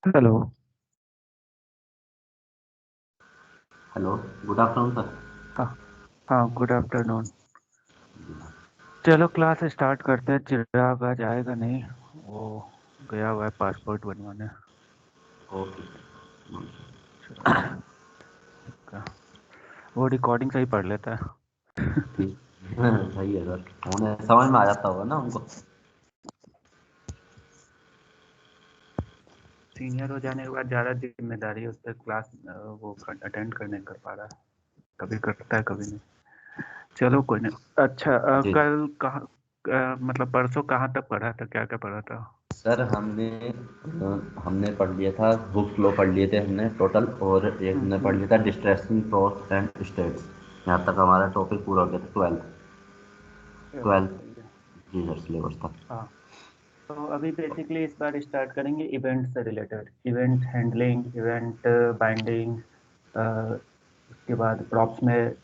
Hello. Hello, good afternoon sir. हाँ हाँ, good afternoon. चलो क्लास स्टार्ट करते हैं। चिराग आज आएगा नहीं, वो गया हुआ है पासपोर्ट बनवाने। ओके। चलो ठीक है। वो रिकॉर्डिंग सही पढ़ लेता है। ठीक। सही है सर, उन्हें समझ में आ जाता होगा ना उनको। सीनियर हो जाने के बाद ज़्यादा जिम्मेदारी उस पर, क्लास वो अटेंड करने कर पा रहा है। कभी करता है कभी नहीं। चलो कोई नहीं। अच्छा जी कल कहाँ मतलब परसों कहाँ तक पढ़ा था, क्या क्या पढ़ा था? सर, हमने पढ़ लिया था, बुक फ्लो पढ़ लिए थे हमने टोटल, और एक हमने पढ़ हम्म। लिया था डिस्ट्रेसिंग प्रोस एंड स्टेट्स। यहाँ तक हमारा टॉपिक पूरा हो गया था, चलो ट्वेल्थ। सही है। जी सर, सिलेबस था। हाँ, तो अभी बेसिकली इस बार स्टार्ट करेंगे इवेंट से related, event handling, event binding, उसके बाद प्रॉप्स में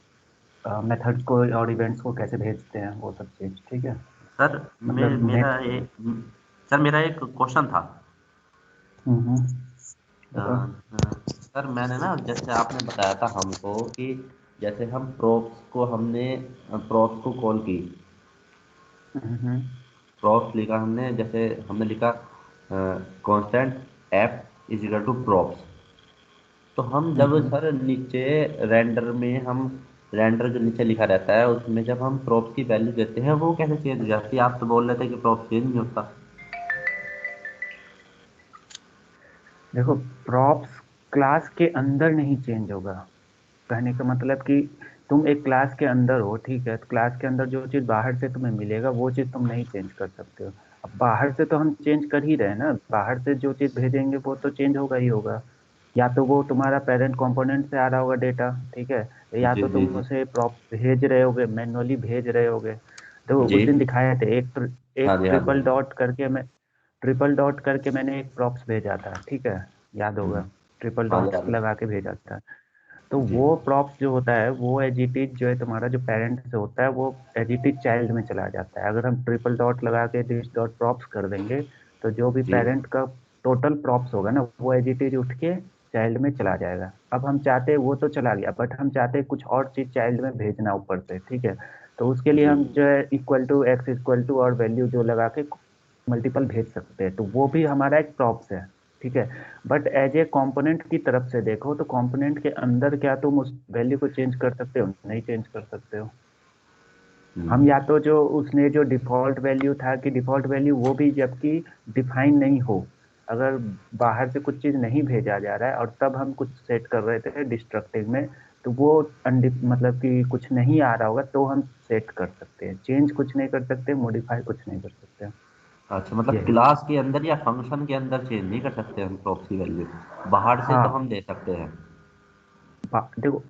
मेथड्स को और इवेंट्स को कैसे भेजते हैं, वो सब चीज़। ठीक है। सर मे, मतलब मेरा नेक्स्ट। एक सर मेरा एक क्वेश्चन था। अ, बताओ। सर मैंने ना, जैसे आपने बताया था हमको कि जैसे हम प्रोप्स को कॉल की, हम्म। प्रॉप्स लिखा हमने, जैसे हमने लिखा constant F is equal to props. तो हम जब हम्म। सर नीचे हम रेंडर जो नीचे लिखा रहता है उसमें जब हम प्रॉप्स की वैल्यू देते हैं वो कैसे चेंज हो जाती है? आप तो बोल रहे थे कि प्रॉप्स चेंज नहीं होता। देखो, प्रॉप्स क्लास के अंदर नहीं चेंज होगा। कहने का मतलब कि तुम एक क्लास के अंदर हो, ठीक है, तो क्लास के अंदर जो चीज़ बाहर से तुम्हें मिलेगा वो चीज़ तुम नहीं चेंज कर सकते हो। अब बाहर से तो हम चेंज कर ही रहे हैं ना, बाहर से जो चीज़ भेजेंगे वो तो चेंज होगा ही होगा। या तो वो तुम्हारा पेरेंट कंपोनेंट से आ रहा होगा डेटा, ठीक है, या जी तो जी तुम जी। उसे प्रॉप भेज रहे होगे, मैनुअली भेज रहे होगे। तो जी। उस दिन दिखाए थे हाँ एक जी, हाँ जी, हाँ ट्रिपल जी। डॉट करके मैं ट्रिपल डॉट करके मैंने एक प्रॉप्स भेजा था, ठीक है, याद होगा। हम्म, ट्रिपल हाँ जी, हाँ डॉट्स जी। लगा के भेजा था। तो जी वो प्रॉप्स जो होता है वो एज इट इज जो है तुम्हारा जो पेरेंट से होता है वो एज इट इज चाइल्ड में चला जाता है। अगर हम ट्रिपल डॉट लगा के दिस डॉट प्रॉप्स कर देंगे तो जो भी जी पेरेंट का टोटल प्रॉप्स होगा ना वो एज इट इज उठ के चाइल्ड में चला जाएगा। अब हम चाहते हैं वो तो चला गया, बट हम चाहते हैं कुछ और चीज चाइल्ड में भेजना ऊपर से, ठीक है। तो उसके लिए जी। हम जो है equal to X equal to और वैल्यू जो लगा के मल्टीपल भेज सकते हैं, तो वो भी हमारा एक प्रॉप्स है, ठीक है। बट एज ए कंपोनेंट की तरफ से देखो तो कंपोनेंट के अंदर क्या तुम उस वैल्यू को चेंज कर सकते हो? नहीं चेंज कर सकते हो। हम हम्म, या तो जो उसने जो डिफॉल्ट वैल्यू था कि डिफॉल्ट वैल्यू वो भी जबकि डिफाइन नहीं हो, अगर बाहर से कुछ चीज नहीं भेजा जा रहा है और तब हम कुछ सेट कर रहे थे डिस्ट्रक्टिव में, तो वो मतलब कि कुछ नहीं आ रहा होगा तो हम सेट कर सकते हैं। चेंज कुछ नहीं कर सकते, मॉडिफाई कुछ नहीं कर सकते। अच्छा, ये मतलब है। क्लास के अंदर या फंक्शन के अंदर चेंज नहीं कर सकते हम प्रॉप्स की वैल्यू, बाहर से तो हाँ, हम दे सकते हैं। देखो,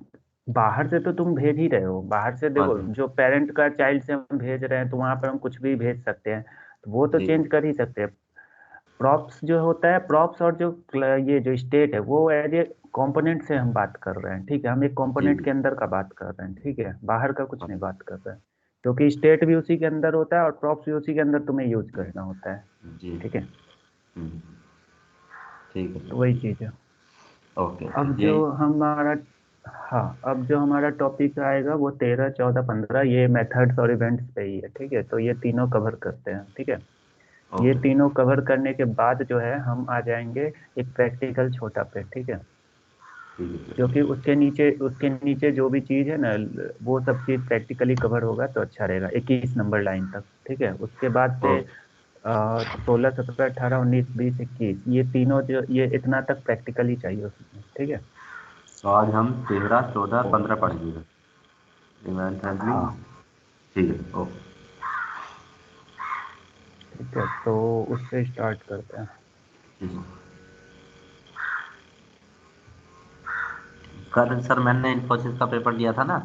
बाहर से तो तुम भेज ही रहे हो। बाहर से हाँ देखो, जी। जो पेरेंट का चाइल्ड से हम भेज रहे हैं तो वहां पर हम कुछ भी भेज सकते हैं, तो वो तो जी चेंज कर ही सकते हैं। प्रॉप्स जो होता है, प्रॉप्स और जो ये जो स्टेट है वो एज ए कंपोनेंट से हम बात कर रहे हैं, ठीक है। हम एक जी कंपोनेंट जी। के अंदर का बात कर रहे हैं, ठीक है, बाहर का कुछ हाँ, नहीं बात कर रहे हैं। क्योंकि स्टेट भी उसी के अंदर होता है और प्रॉप्स भी उसी के अंदर तुम्हें यूज करना होता है, जी। ठीक है। हम्म, ठीक है तो सर, वही ठीक चीज है। है। ओके ओके, अब जो यही। हमारा हाँ, अब जो हमारा टॉपिक आएगा वो 13, 14, 15 ये मेथड्स और इवेंट्स पे ही है, ठीक है। तो ये तीनों कवर करते हैं, ठीक है। ये ओके। तीनों कवर करने के बाद जो है हम आ जाएंगे एक प्रैक्टिकल छोटा पे, ठीक है। ठीक है सर, क्योंकि ठीक उसके नीचे जो भी चीज है ना, वो सब चीज प्रैक्टिकली कवर होगा तो अच्छा रहेगा, 21 नंबर लाइन तक, ठीक है। उसके बाद है। से 16, 17, 18, 19, 20, 21 ये तीनों जो ये इतना तक प्रैक्टिकली चाहिए उसमें, ठीक है। तो आज हम 13, 14, तो 15 पढ़ेंगे इवेंट हैंडलिंग। हाँ, ठीक है, ओके। ठीक है, तो उससे स्टार्ट करते हैं। ठीक है। कल सर मैंने इन्फोसिस का पेपर दिया था ना।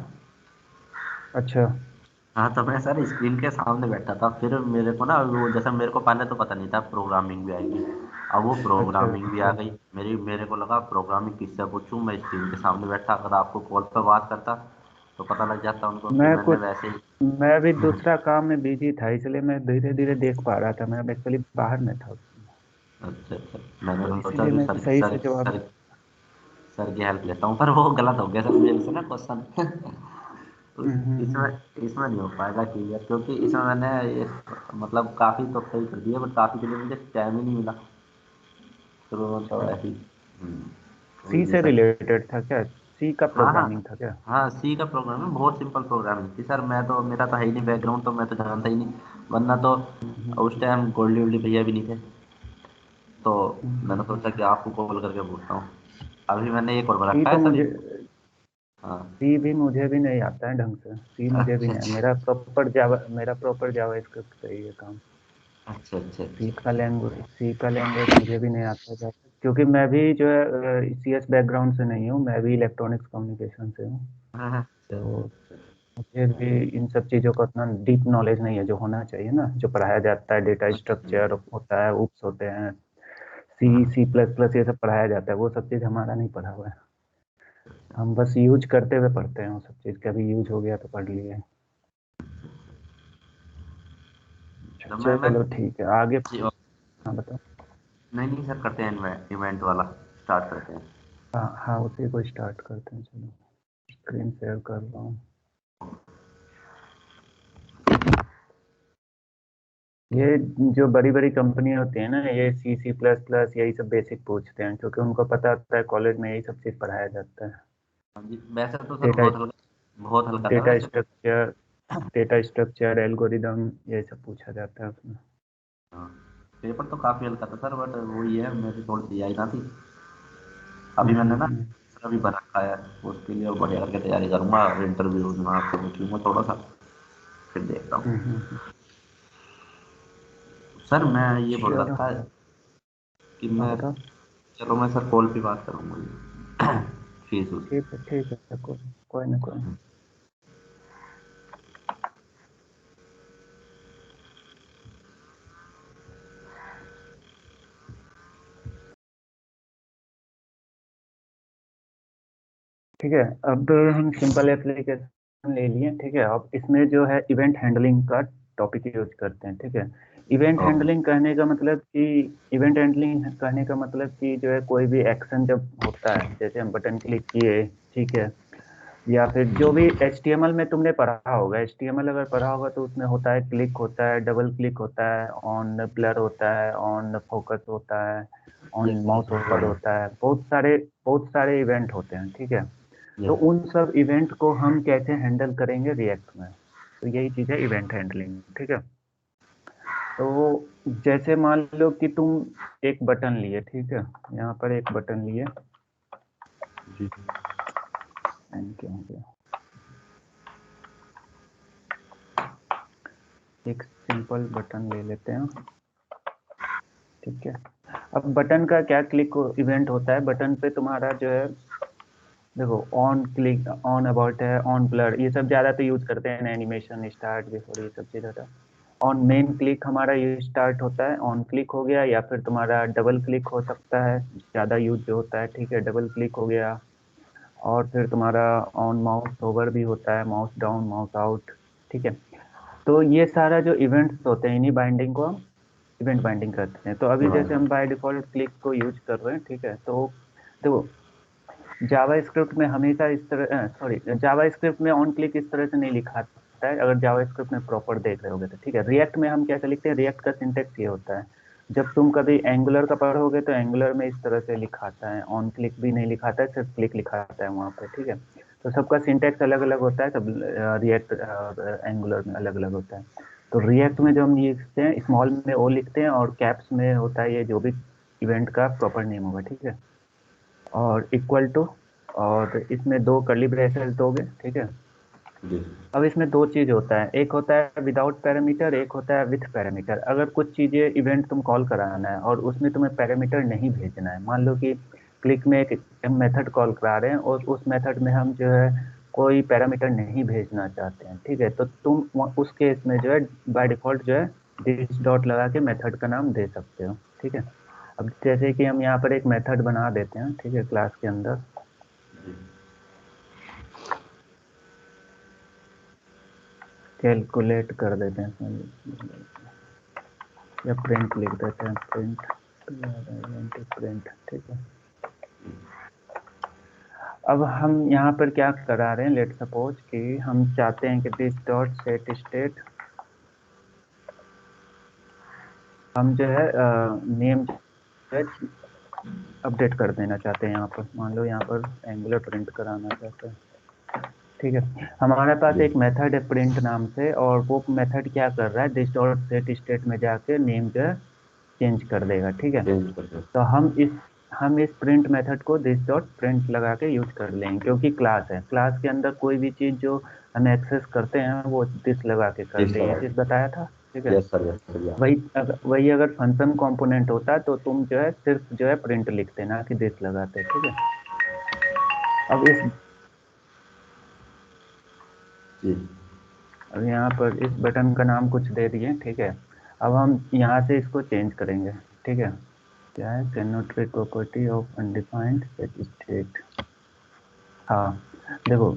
अच्छा। हाँ, तो मैं सर स्क्रीन के सामने बैठा था, फिर मेरे को ना वो, जैसे मेरे को पहले तो पता नहीं था प्रोग्रामिंग भी आएगी। अब वो अच्छा प्रोग्रामिंग भी आ अच्छा। गई। मेरे को लगा प्रोग्रामिंग किससे पूछूं, मैं स्क्रीन के सामने बैठा, अगर आपको कॉल पर बात करता तो पता लग जाता उनको, फिर मैं मैंने कुछ वैसे ही। मैं भी दूसरा काम में बिजी था, इसलिए मैं धीरे धीरे देख पा रहा था। मैं एक्चुअली बाहर में था, अच्छा अच्छा, मैंने तो तो सोचा इसीलिए कि मैं सर सही सर से जवाब। सर सर की हेल्प लेता हूँ, पर वो गलत हो गया सर मेरे से ना क्वेश्चन। हम्म हम्म हम्म इसमें इसमें नहीं हो पाएगा क्लियर, क्योंकि इसमें मैंने ये मतलब काफ़ी तो सही कर दिया, बट काफ़ी के लिए मुझे टाइम ही नहीं मिला, तो वो तो अच्छा। ऐसे ही। सी वही है से सर। रिलेटेड था क्या? सी का हाँ हाँ। प्रोग्रामिंग था क्या? हाँ, सी का प्रोग्रामिंग बहुत सिंपल प्रोग्रामिंग थी सर, मैं तो मेरा तो है ही नहीं बैकग्राउंड, तो मैं तो जानता ही नहीं, वरना तो उस हम्म टाइम गोल्डी वोल्डी भैया भी नहीं थे, तो मैंने सोचा कि हम्म। आपको कॉल करके पूछता हूँ। अभी मैंने एक और सी रखा तो है सर। मुझे हाँ। सी भी मुझे भी नहीं आता है ढंग से। सी मुझे भी अच्छा नहीं, अच्छा मेरा प्रॉपर जावा स्क्रिप्ट पे ही है काम। अच्छा अच्छा अच्छा। सी का लैंग्वेज मुझे भी नहीं आता था, क्योंकि मैं भी जो है सीएस बैकग्राउंड से नहीं हूँ, मैं भी इलेक्ट्रॉनिक्स कम्युनिकेशन से हूँ। हाँ हाँ, तो मुझे भी इन सब चीज़ों का उतना डीप नॉलेज नहीं है जो होना चाहिए ना, जो पढ़ाया जाता है। डेटा स्ट्रक्चर होता है, उप्स होते हैं, सी हाँ, सी प्लस प्लस, ये सब पढ़ाया जाता है। वो सब चीज़ हमारा नहीं पढ़ा हुआ है। हम बस यूज करते हुए पढ़ते हैं, वो सब चीज़ कभी यूज हो गया तो पढ़ लिए। तो मैं चलो ठीक है, आगे। जी, हाँ बताओ। नहीं नहीं सर, करते हैं इवेंट इवेंट वाला, स्टार्ट करते हैं। हाँ हाँ, उसी को स्टार्ट करते हैं, चलो। स्क्रीन शेयर कर रहा हूँ। ये जो बड़ी बड़ी कंपनी होती है ना, ये सी सी प्लस प्लस यही सब बेसिक पूछते हैं, क्योंकि उनको पता होता है कॉलेज में यही सब चीज़ पढ़ाया जाता है। हाँ जी, वैसे तो सर डेटा बहुत हल्का था डेटा वैसे तो। स्ट्रक्चर डेटा स्ट्रक्चर एल्गोरिदम, ये सब पूछा जाता है उसमें। हाँ, पेपर तो काफ़ी हल्का था सर, बट वही है, मेरी थोड़ी सी आई ना थी। अभी मैंने ना हम्म। अभी भर रखा है, उसके लिए बढ़िया करके तैयारी करूंगा, इंटरव्यू में आपसे पूछ लूंगा थोड़ा सा, फिर देखता हूँ। हम्म। सर मैं ये बोल चलो। रखा है कि हाँ मैं, बताओ। चलो मैं सर कॉल पे बात करूंगा। फीस उस। ठीक है, कोई ना कोई। ठीक है, अब हम सिंपल एप्लीकेशन ले लिए, ठीक है। अब इसमें जो है इवेंट हैंडलिंग का टॉपिक यूज करते हैं, ठीक है। ओके। इवेंट हैंडलिंग कहने का मतलब कि जो है कोई भी एक्शन जब होता है, जैसे हम बटन क्लिक किए, ठीक है, या फिर जो भी HTML में तुमने पढ़ा होगा, HTML अगर पढ़ा होगा तो उसमें होता है क्लिक, होता है डबल क्लिक, होता है ऑन ब्लर, होता है ऑन फोकस, होता है ऑन यस सर, माउस इसमें ओवर, पढ़ा। होता है बहुत सारे इवेंट होते हैं, ठीक है। तो यस। उन सब इवेंट को हम कैसे हैंडल करेंगे रिएक्ट में, तो यही चीज़ है इवेंट हैंडलिंग, ठीक है। तो जैसे मान लो कि तुम एक बटन लिए, ठीक है, यहाँ पर एक बटन लिए, जी। एंड क्या हो गया, एक सिंपल बटन ले लेते हैं, ठीक है। अब बटन का क्या क्लिक इवेंट होता है, बटन पे तुम्हारा जो है, देखो, ऑन क्लिक, ऑन अबाउट है, ऑन ब्लर, ये सब ज्यादा तो यूज करते हैं, एनिमेशन स्टार्ट बिफोर, ये सब चीज होता है। ऑन मेन क्लिक हमारा ये स्टार्ट होता है, ऑन क्लिक हो गया, या फिर तुम्हारा डबल क्लिक हो सकता है, ज्यादा यूज जो होता है, ठीक है, डबल क्लिक हो गया। और फिर तुम्हारा ऑन माउस ओवर भी होता है, माउस डाउन, माउस आउट, ठीक है। तो ये सारा जो इवेंट्स होते हैं, इन्हीं बाइंडिंग को हम इवेंट बाइंडिंग करते हैं। तो अभी जैसे हम बाय डिफॉल्ट क्लिक को यूज कर रहे हैं, ठीक है। तो देखो, जावा स्क्रिप्ट में हमेशा इस तरह, सॉरी, जावा स्क्रिप्ट में ऑन क्लिक इस तरह से नहीं लिखा होता है, अगर जावा स्क्रिप्ट में प्रॉपर देख रहे होगे तो, ठीक है। रिएक्ट में हम कैसे लिखते हैं, रिएक्ट का सिंटेक्स ये होता है, जब तुम कभी एंगुलर का पढ़ोगे तो एंगुलर में इस तरह से लिखाता है, ऑन क्लिक भी नहीं लिखाता है, सिर्फ क्लिक लिखाता है वहां पे, ठीक है। तो सबका सिंटेक्स अलग अलग होता है, सब रिएक्ट और एंगुलर में अलग अलग होता है। तो रिएक्ट में जो हम लिखते हैं, स्मॉल में ओ लिखते हैं, और कैप्स में होता है ये जो भी इवेंट का प्रॉपर नेम होगा, ठीक है, और इक्वल टू, और इसमें दो कर्ली ब्रेसेस दोगे, ठीक है। जी। अब इसमें दो चीज होता है, एक होता है विदाउट पैरामीटर, एक होता है विथ पैरामीटर। अगर कुछ चीजें इवेंट तुम कॉल कराना है और उसमें तुम्हें पैरामीटर नहीं भेजना है, मान लो कि क्लिक में एक मेथड कॉल करा रहे हैं और उस मेथड में हम जो है कोई पैरामीटर नहीं भेजना चाहते हैं, ठीक है, तो तुम उस केस में जो है बाय डिफॉल्ट जो है दिस डॉट लगा के मेथड का नाम दे सकते हो, ठीक है। अब जैसे कि हम यहाँ पर एक मेथड बना देते हैं, ठीक है, क्लास के अंदर। कैलकुलेट कर देते हैं इसमें, या प्रिंट लिख देते हैं, प्रिंट, ठीक है। अब हम यहाँ पर क्या करा रहे हैं, लेट सपोज कि हम चाहते हैं कि दिस डॉट सेट स्टेट, हम जो है नेम अपडेट कर देना चाहते हैं। यहाँ पर मान लो यहाँ पर एंगुलर प्रिंट कराना चाहते हैं, ठीक है। हमारे पास एक मेथड है प्रिंट नाम से, और वो मेथड क्या कर रहा है, दिस डॉट सेट स्टेट में जाके नेम जो है चेंज कर देगा, ठीक है। तो हम इस प्रिंट मेथड को दिस डॉट प्रिंट लगा के यूज कर लेंगे, क्योंकि क्लास है, क्लास के अंदर कोई भी चीज जो हम एक्सेस करते हैं वो दिस लगा के करते हैं, ये चीज बताया था, ठीक है। यस सर, यस सर, या वही अगर फंक्शन कंपोनेंट होता तो तुम जो है सिर्फ जो है प्रिंट लिखते, ना कि दिस लगाते, ठीक है। अब जी अब यहाँ पर इस बटन का नाम कुछ दे दिए, ठीक है। अब हम यहाँ से इसको चेंज करेंगे, ठीक है। क्या है, can not read property of undefined set state. हाँ, देखो,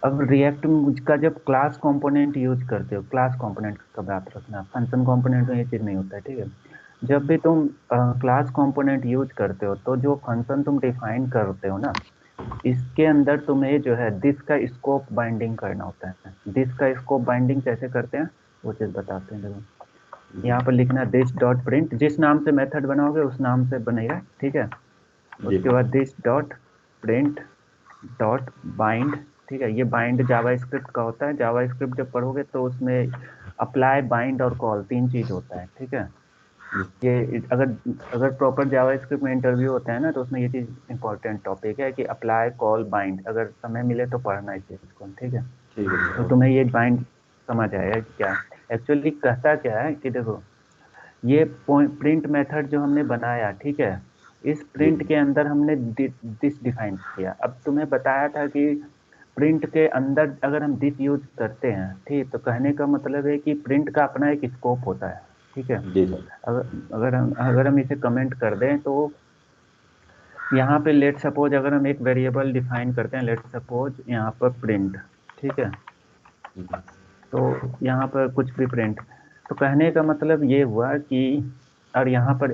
अब रिएक्ट का जब क्लास कंपोनेंट यूज करते हो, क्लास कंपोनेंट का बात रखना, फंक्शन कंपोनेंट में ये चीज नहीं होता है, ठीक है। जब भी तुम क्लास कंपोनेंट यूज करते हो तो जो फंक्शन तुम डिफाइन करते हो ना, इसके अंदर तुम्हें जो है दिस का स्कोप बाइंडिंग करना होता है। दिस का स्कोप बाइंडिंग कैसे करते हैं वो चीज बताते हैं, देखो। यहाँ पर लिखना दिस डॉट प्रिंट, जिस नाम से मेथड बनाओगे उस नाम से बनेगा, ठीक है। जी उसके बाद this dot print dot bind, ठीक है। ये बाइंड जावा स्क्रिप्ट का होता है, जावा स्क्रिप्ट जब पढ़ोगे तो उसमें अप्लाई, बाइंड और कॉल तीन चीज होता है, ठीक है। ये अगर अगर प्रॉपर जावा स्क्रिप्ट में इंटरव्यू होता है ना, तो उसमें ये चीज इंपॉर्टेंट टॉपिक है कि अप्लाई, कॉल, बाइंड, अगर समय मिले तो पढ़ना इस चीज को, ठीक है। ठीक है तो सर। तुम्हें ये बाइंड समझ आएगा कि क्या एक्चुअली कहता क्या है, कि देखो, ये प्रिंट मेथड जो हमने बनाया, ठीक है, इस जी प्रिंट के अंदर हमने दिस डिफाइन किया। अब तुम्हें बताया था कि प्रिंट के अंदर अगर हम दिस यूज करते हैं, ठीक, तो कहने का मतलब है कि प्रिंट का अपना एक स्कोप होता है, ठीक है। जी सर। अगर हम इसे कमेंट कर दें तो यहाँ पे लेट सपोज अगर हम एक वेरिएबल डिफाइन करते हैं, लेट सपोज यहाँ पर प्रिंट, ठीक है। तो यहाँ पर कुछ भी प्रिंट, तो कहने का मतलब ये हुआ कि, और यहाँ पर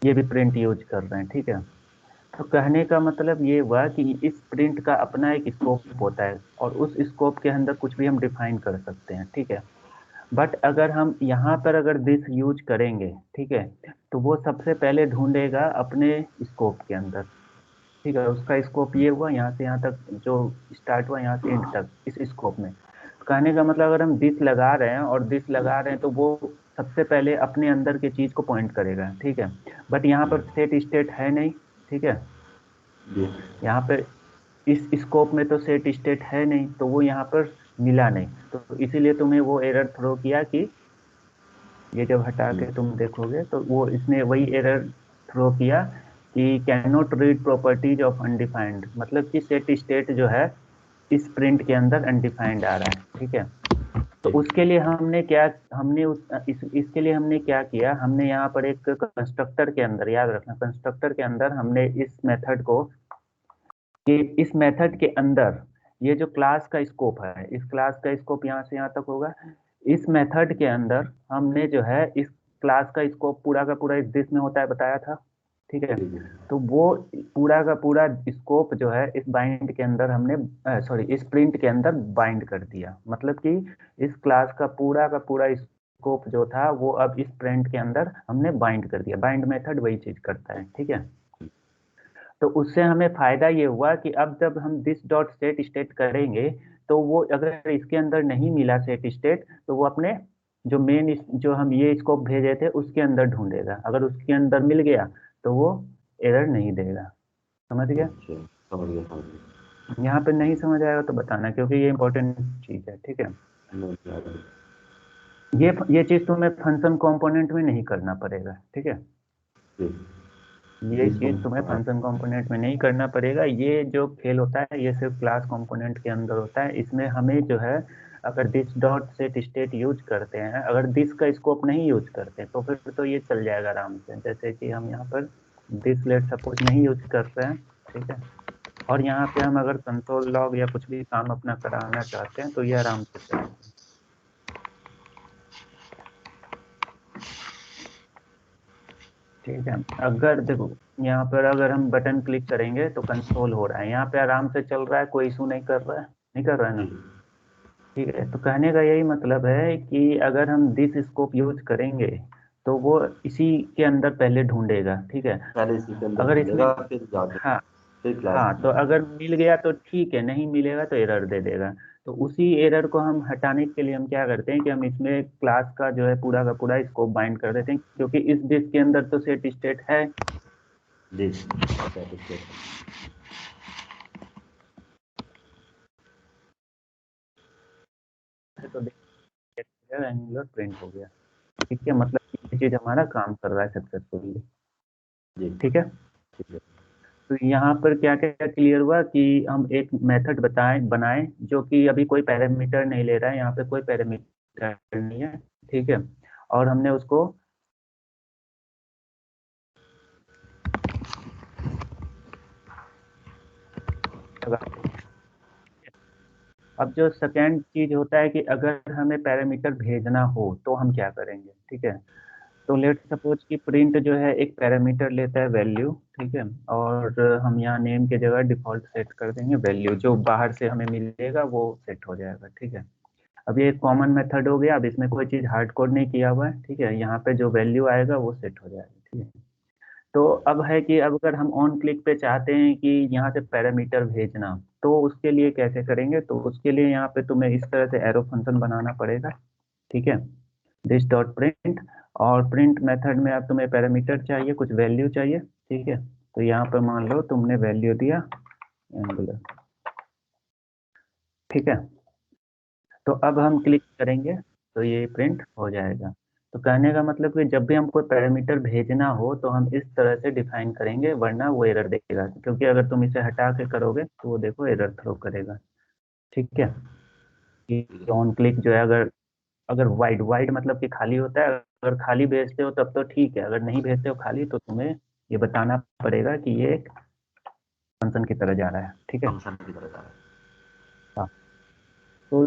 ये भी प्रिंट यूज कर रहे हैं, ठीक है। तो कहने का मतलब ये हुआ कि इस प्रिंट का अपना एक स्कोप होता है, और उस स्कोप के अंदर कुछ भी हम डिफाइन कर सकते हैं, ठीक है। बट अगर हम यहाँ पर अगर दिस यूज करेंगे, ठीक है, तो वो सबसे पहले ढूंढेगा अपने स्कोप के अंदर, ठीक है। उसका स्कोप ये हुआ, यहाँ से यहाँ तक जो स्टार्ट हुआ, यहाँ से एंड तक इस स्कोप में। तो कहने का मतलब अगर हम दिस लगा रहे हैं और दिस लगा रहे हैं तो वो सबसे पहले अपने अंदर की चीज को पॉइंट करेगा, ठीक है। बट यहाँ पर सेट स्टेट है नहीं, ठीक है। जी यहाँ पर इस स्कोप में तो सेट स्टेट है नहीं, तो वो यहाँ पर मिला नहीं, तो इसीलिए तुम्हें वो एरर थ्रो किया कि, ये जब हटा जी के तुम देखोगे तो वो इसने वही एरर थ्रो किया कि can not read properties of undefined, मतलब कि सेट स्टेट जो है इस प्रिंट के अंदर अनडिफाइंड आ रहा है, ठीक है। तो जी उसके लिए हमने क्या, हमने इसके लिए हमने क्या किया, हमने यहाँ पर एक कंस्ट्रक्टर के अंदर, याद रखना, कंस्ट्रक्टर के अंदर हमने इस मेथड को, कि इस मेथड के अंदर ये जो क्लास का स्कोप है, इस क्लास का स्कोप यहाँ से यहाँ तक होगा। इस मेथड के अंदर हमने जो है इस क्लास का स्कोप पूरा का पूरा इस दिस में होता है, बताया था, ठीक है। जी जी तो वो पूरा का पूरा स्कोप जो है इस बाइंड के अंदर हमने, सॉरी, इस प्रिंट के अंदर बाइंड कर दिया, मतलब कि इस क्लास का पूरा स्कोप जो था वो अब इस प्रिंट के अंदर हमने बाइंड कर दिया। बाइंड मेथड वही चीज करता है, ठीक है। तो उससे हमें फायदा ये हुआ कि अब जब हम दिस डॉट सेट स्टेट करेंगे, तो वो अगर इसके अंदर नहीं मिला सेट स्टेट, तो वो अपने जो मेन जो हम ये स्कोप भेजे थे उसके अंदर ढूंढेगा, अगर उसके अंदर मिल गया तो वो एरर नहीं देगा। समझ गया? अच्छा, समझ गया समझ गया। यहाँ पे नहीं समझ आएगा तो बताना, क्योंकि ये इंपॉर्टेंट चीज है, ठीक है। समझ गया। ये चीज तुम्हें फंक्शन कंपोनेंट में नहीं करना पड़ेगा, ठीक है। जी ये जिसको चीज तुम्हें फंक्शन कंपोनेंट में नहीं करना पड़ेगा, ये जो फेल होता है ये सिर्फ क्लास कंपोनेंट के अंदर होता है। इसमें हमें जो है अगर this dot set state use करते हैं, अगर दिस का स्कोप नहीं यूज करते तो फिर तो ये चल जाएगा आराम से। जैसे कि हम यहाँ पर दिस लेट सपोज नहीं यूज कर रहे हैं, ठीक है, और यहाँ पे हम अगर कंसोल लॉग या कुछ भी काम अपना कराना चाहते हैं तो ये आराम से चलेगा। ठीक है, अगर देखो यहाँ पर अगर हम बटन क्लिक करेंगे तो कंसोल हो रहा है, यहाँ पे आराम से चल रहा है, कोई इशू नहीं कर रहा है, नहीं कर रहा है जी। ना। ठीक है, तो कहने का यही मतलब है कि अगर हम दिस स्कोप यूज करेंगे तो वो इसी के अंदर पहले ढूंढेगा। ठीक है, पहले इसी के अंदर अगर इसमें, ढूंढेगा, फिर जाके हाँ, फिर क्लास हाँ, की। तो अगर मिल गया तो ठीक है, नहीं मिलेगा तो एरर दे देगा। तो उसी एरर को हम हटाने के लिए हम क्या करते हैं कि हम इसमें क्लास का जो है पूरा का पूरा स्कोप बाइंड कर देते हैं, क्योंकि इस दिस के अंदर तो सेट स्टेट है। This set. तो एंगुलर प्रिंट हो गया। ठीक है, मतलब ये चीज हमारा काम कर रहा है सक्सेसफुली। जी। ठीक है, ठीक है। तो यहाँ पर क्या क्या क्लियर हुआ कि हम एक मेथड बनाए जो कि अभी कोई पैरामीटर नहीं ले रहा है, यहाँ पे कोई पैरामीटर नहीं है। ठीक है, और हमने उसको लगा दिया। अब जो सेकेंड चीज होता है कि अगर हमें पैरामीटर भेजना हो तो हम क्या करेंगे। ठीक है, तो लेट सपोज कि प्रिंट जो है एक पैरामीटर लेता है वैल्यू। ठीक है, और हम यहाँ नेम की जगह डिफॉल्ट सेट कर देंगे वैल्यू, जो बाहर से हमें मिलेगा वो सेट हो जाएगा। ठीक है, अब ये एक कॉमन मेथड हो गया, अब इसमें कोई चीज हार्ड कोड नहीं किया हुआ है। ठीक है, यहाँ पे जो वैल्यू आएगा वो सेट हो जाएगा। ठीक है, तो अब है कि अब अगर हम ऑन क्लिक पे चाहते हैं कि यहाँ से पैरामीटर भेजना, तो उसके लिए कैसे करेंगे। तो उसके लिए यहाँ पे तुम्हें इस तरह से एरो फंक्शन बनाना पड़ेगा। ठीक है, दिस डॉट प्रिंट, और प्रिंट मेथड में अब तुम्हें पैरामीटर चाहिए, कुछ वैल्यू चाहिए। ठीक है, तो यहाँ पे मान लो तुमने वैल्यू दिया एंगुलर। ठीक है, तो अब हम क्लिक करेंगे तो ये प्रिंट हो जाएगा। तो कहने का मतलब कि जब भी हम कोई पैरामीटर भेजना हो तो हम इस तरह से डिफाइन करेंगे, वरना वो एरर देगा, क्योंकि अगर तुम इसे हटा के करोगे तो वो देखो एरर थ्रो करेगा। ठीक है, कि ऑन क्लिक जो है, अगर अगर वाइड वाइड मतलब कि खाली होता है, अगर खाली भेजते हो तब तो ठीक है, अगर नहीं भेजते हो खाली तो तुम्हें ये बताना पड़ेगा कि ये एक फंक्शन की तरह जा रहा है। ठीक है, फंक्शन की तरह जा रहा है। हाँ, तो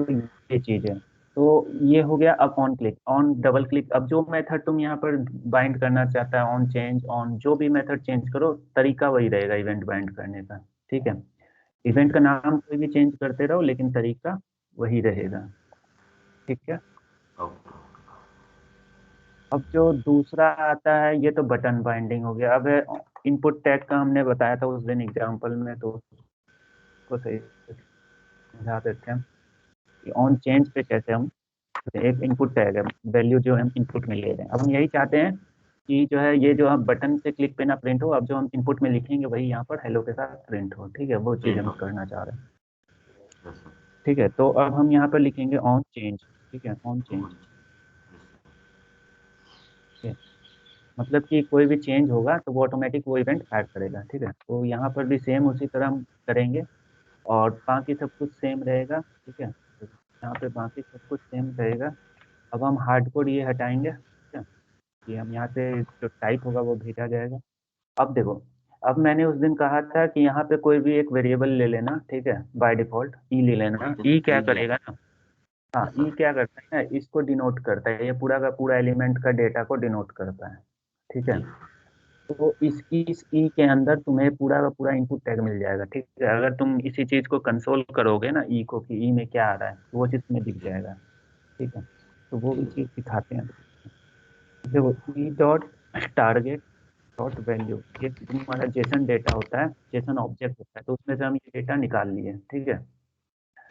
ये चीज है। तो ये हो गया। अब on click, on double click, अब जो मेथड तुम यहाँ पर बाइंड करना चाहता है, ऑन चेंज ऑन, जो भी मेथड चेंज करो, तरीका वही रहेगा इवेंट बाइंड करने का। ठीक है, इवेंट का नाम कोई भी चेंज करते रहो लेकिन तरीका वही रहेगा। ठीक है, ओके। अब जो दूसरा आता है ये तो बटन बाइंडिंग हो गया। अब इनपुट टैग का हमने बताया था उस दिन एग्जांपल में, तो उसको सही से समझा देते हैं कि ऑन चेंज पे कैसे हम, एक इनपुट टैग है, वैल्यू जो हम इनपुट में ले रहे हैं, अब हम यही चाहते हैं कि जो है ये जो हम बटन से क्लिक पे ना प्रिंट हो, अब जो हम इनपुट में लिखेंगे वही यहाँ पर हेलो के साथ प्रिंट हो। ठीक है, वो चीज़ प्रिंट हम हो। करना चाह रहे हैं। Yes sir. ठीक है, तो अब हम यहाँ पर लिखेंगे ऑन चेंज। ठीक है, ऑन चेंज। मतलब कि कोई भी चेंज होगा तो वो ऑटोमेटिक वो इवेंट फायर करेगा। ठीक है, तो यहाँ पर भी सेम उसी तरह हम करेंगे, और बाकी सब कुछ सेम रहेगा। ठीक है, तो यहाँ पे बाकी सब कुछ सेम रहेगा। अब हम हार्ड कोड ये हटाएंगे। ठीक है, ये हम यहाँ से जो टाइप होगा वो भेजा जाएगा। अब देखो, अब मैंने उस दिन कहा था कि यहाँ पे कोई भी एक वेरिएबल ले लेना। ठीक है, बाय डिफॉल्ट ई ले लेना। ठीक है। ई क्या ठीक है। करेगा ना, हाँ, यस ई सर। क्या करता है ना, इसको डिनोट करता है, ये पूरा का पूरा एलिमेंट का डेटा को डिनोट करता है। ठीक है, जी। तो इस ई के अंदर तुम्हें पूरा का पूरा इनपुट टैग मिल जाएगा। ठीक है, अगर तुम इसी चीज को कंसोल करोगे ना ई को, कि ई में क्या आ रहा है, तो वो चीज तुम्हें दिख जी। जाएगा। ठीक है, तो वो ठीक भी है चीज सर। दिखाते हैं। देखो, E dot target dot value, ये तुम्हारा जेसन डेटा होता है, जेसन ऑब्जेक्ट होता है, तो उसमें से हम ये डेटा निकाल लिए। ठीक है,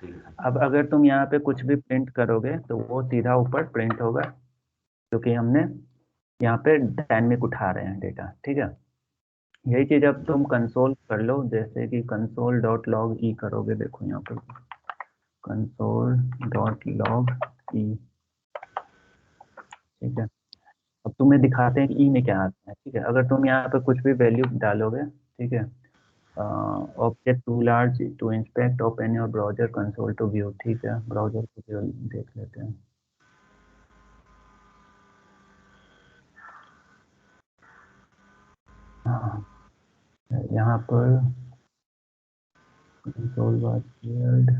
ठीक है सर। अब अगर तुम यहाँ पे कुछ भी प्रिंट करोगे तो वो सीधा ऊपर प्रिंट होगा, क्योंकि हमने यहाँ पे डायनेमिक उठा रहे हैं डेटा। ठीक है, यही चीज अब तुम कंसोल कर लो, जैसे कि कंसोल डॉट लॉग ई करोगे, देखो यहाँ पर कंसोल डॉट लॉग ई। ठीक है, अब तुम्हें दिखाते हैं कि ई में क्या आता है। ठीक है, अगर तुम यहाँ पे कुछ भी वैल्यू डालोगे, ठीक है, object to large to inspect, open your browser console to view. ठीक है, ब्राउजर को भी देख लेते हैं। हाँ, यहाँ पर कंसोल वाज क्लियर्ड।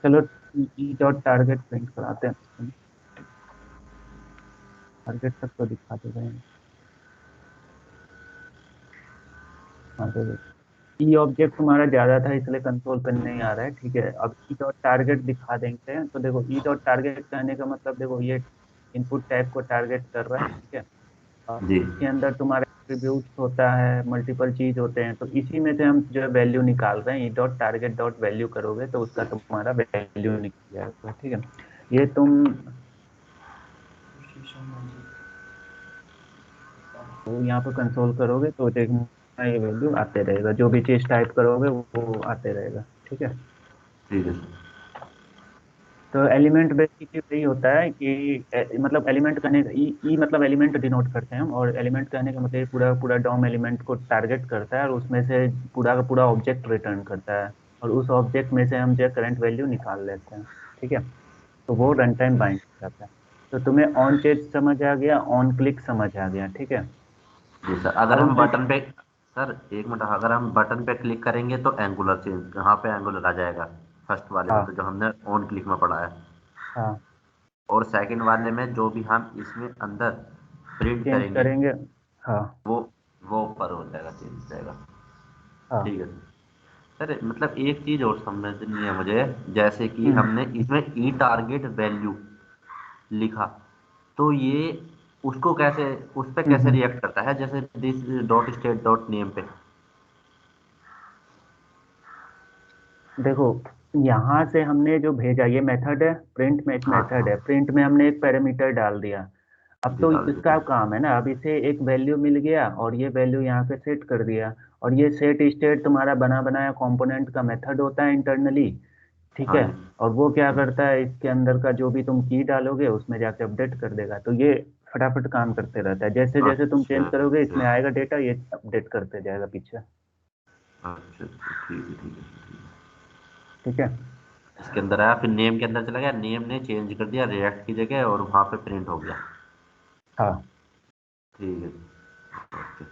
चलो ई डॉट टारगेट प्रिंट कराते हैं, टारगेट तक तो दिखा दे रहे हैं। हाँ तो ई ऑब्जेक्ट तुम्हारा ज्यादा था इसलिए कंसोल पे नहीं आ रहा है। ठीक है, अब ई डॉट टारगेट दिखा देंगे। तो देखो ई डॉट टारगेट कहने का मतलब, देखो ये इनपुट टाइप को टारगेट कर रहा है। ठीक है, जी इसके अंदर तुम्हारे एट्रीब्यूट्स होता है, मल्टीपल चीज होते हैं, तो इसी में से हम जो है वैल्यू निकाल रहे हैं। E dot target dot value करोगे तो उसका तुम्हारा वैल्यू निकल जाएगा। ठीक है, ये तुम तो यहाँ पर कंसोल करोगे तो देखना ये वैल्यू आते रहेगा, जो भी चीज टाइप करोगे वो आते रहेगा। ठीक है, ठीक है सर। तो एलिमेंट बेसिकली वही होता है कि मतलब एलिमेंट कहने का ई मतलब एलिमेंट डिनोट करते हैं हम, और एलिमेंट कहने का मतलब पूरा पूरा डॉम एलिमेंट को टारगेट करता है और उसमें से पूरा का पूरा ऑब्जेक्ट रिटर्न करता है, और उस ऑब्जेक्ट में से हम जो करंट वैल्यू निकाल लेते हैं। ठीक है, तो वो रन टाइम बाइंड करता है। तो तुम्हें ऑन चेज समझ आ गया, ऑन क्लिक समझ आ गया। ठीक है, जी सर, अगर अब हम मैं बटन पे, सर एक मिनट, अगर हम बटन पे क्लिक करेंगे तो एंगुलर चेंज, यहाँ पे एंगुलर आ जाएगा फर्स्ट वाले में, तो हाँ जो हमने ऑन क्लिक में पढ़ा है। हाँ और सेकंड वाले में जो भी हम इसमें अंदर प्रिंट चेंज करेंगे, करेंगे। हाँ वो वो ऊपर हो जाएगा, चेंज हो जाएगा। हाँ। ठीक है सर। मतलब एक चीज और समझनी है मुझे, जैसे कि हम्म हमने इसमें ई टारगेट वैल्यू लिखा, तो ये उसको कैसे, उस पे कैसे हम्म। रिएक्ट करता है, जैसे this dot state dot name पे। देखो, यहाँ से हमने जो भेजा ये मेथड है, प्रिंट में एक हाँ मेथड हाँ, है, प्रिंट में हमने एक पैरामीटर डाल दिया। अब जी तो डाल इसका दिया। काम है ना, अब इसे एक वैल्यू मिल गया और ये वैल्यू यहाँ पे सेट कर दिया। और ये सेट स्टेट तुम्हारा बना बनाया कंपोनेंट का मेथड होता है इंटरनली। ठीक हाँ है, जी। और वो क्या करता है, इसके अंदर का जो भी तुम की डालोगे उसमें जाके अपडेट कर देगा। तो ये फटाफट काम करते रहता है, जैसे जैसे तुम अच्छा चेंज करोगे अच्छा इसमें आएगा डेटा, ये अपडेट करते जाएगा पीछे। अच्छा अच्छा, ठीक है ठीक है ठीक है। ठीक है। इसके अंदर आया, फिर नेम के अंदर चला गया, नेम ने चेंज कर दिया रिएक्ट की जगह, और वहां पे प्रिंट हो गया। हाँ ठीक है। ओके।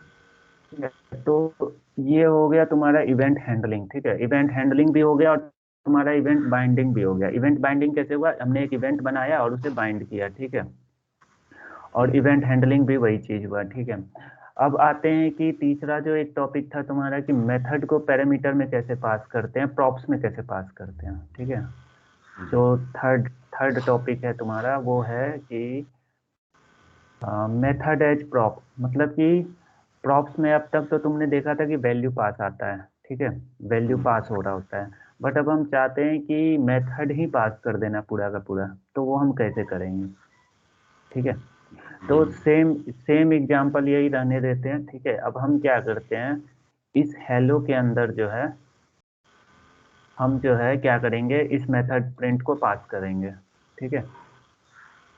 ठीक है, तो ये हो गया तुम्हारा इवेंट हैंडलिंग। ठीक है, इवेंट हैंडलिंग भी हो गया और तुम्हारा इवेंट बाइंडिंग भी हो गया। इवेंट बाइंडिंग कैसे हुआ, हमने एक इवेंट बनाया और उसे बाइंड किया। ठीक है, और ठीक है। इवेंट हैंडलिंग भी वही चीज हुआ। ठीक है, अब आते हैं कि तीसरा जो एक टॉपिक था तुम्हारा कि मेथड को पैरामीटर में कैसे पास करते हैं, प्रॉप्स में कैसे पास करते हैं। ठीक है, जी। जो थर्ड थर्ड टॉपिक है तुम्हारा वो है कि मेथड एज प्रॉप, मतलब कि प्रॉप्स में अब तक तो तुमने देखा था कि वैल्यू पास आता है। ठीक है, वैल्यू पास हो रहा होता है, बट अब हम चाहते हैं कि मेथड ही पास कर देना पूरा का पूरा। तो वो हम कैसे करेंगे। ठीक है, तो जी सेम सेम एग्जांपल यही रहने देते हैं। ठीक है, अब हम क्या करते हैं, इस हेलो के अंदर जो है हम जो है क्या करेंगे, इस मेथड प्रिंट को पास करेंगे। ठीक है,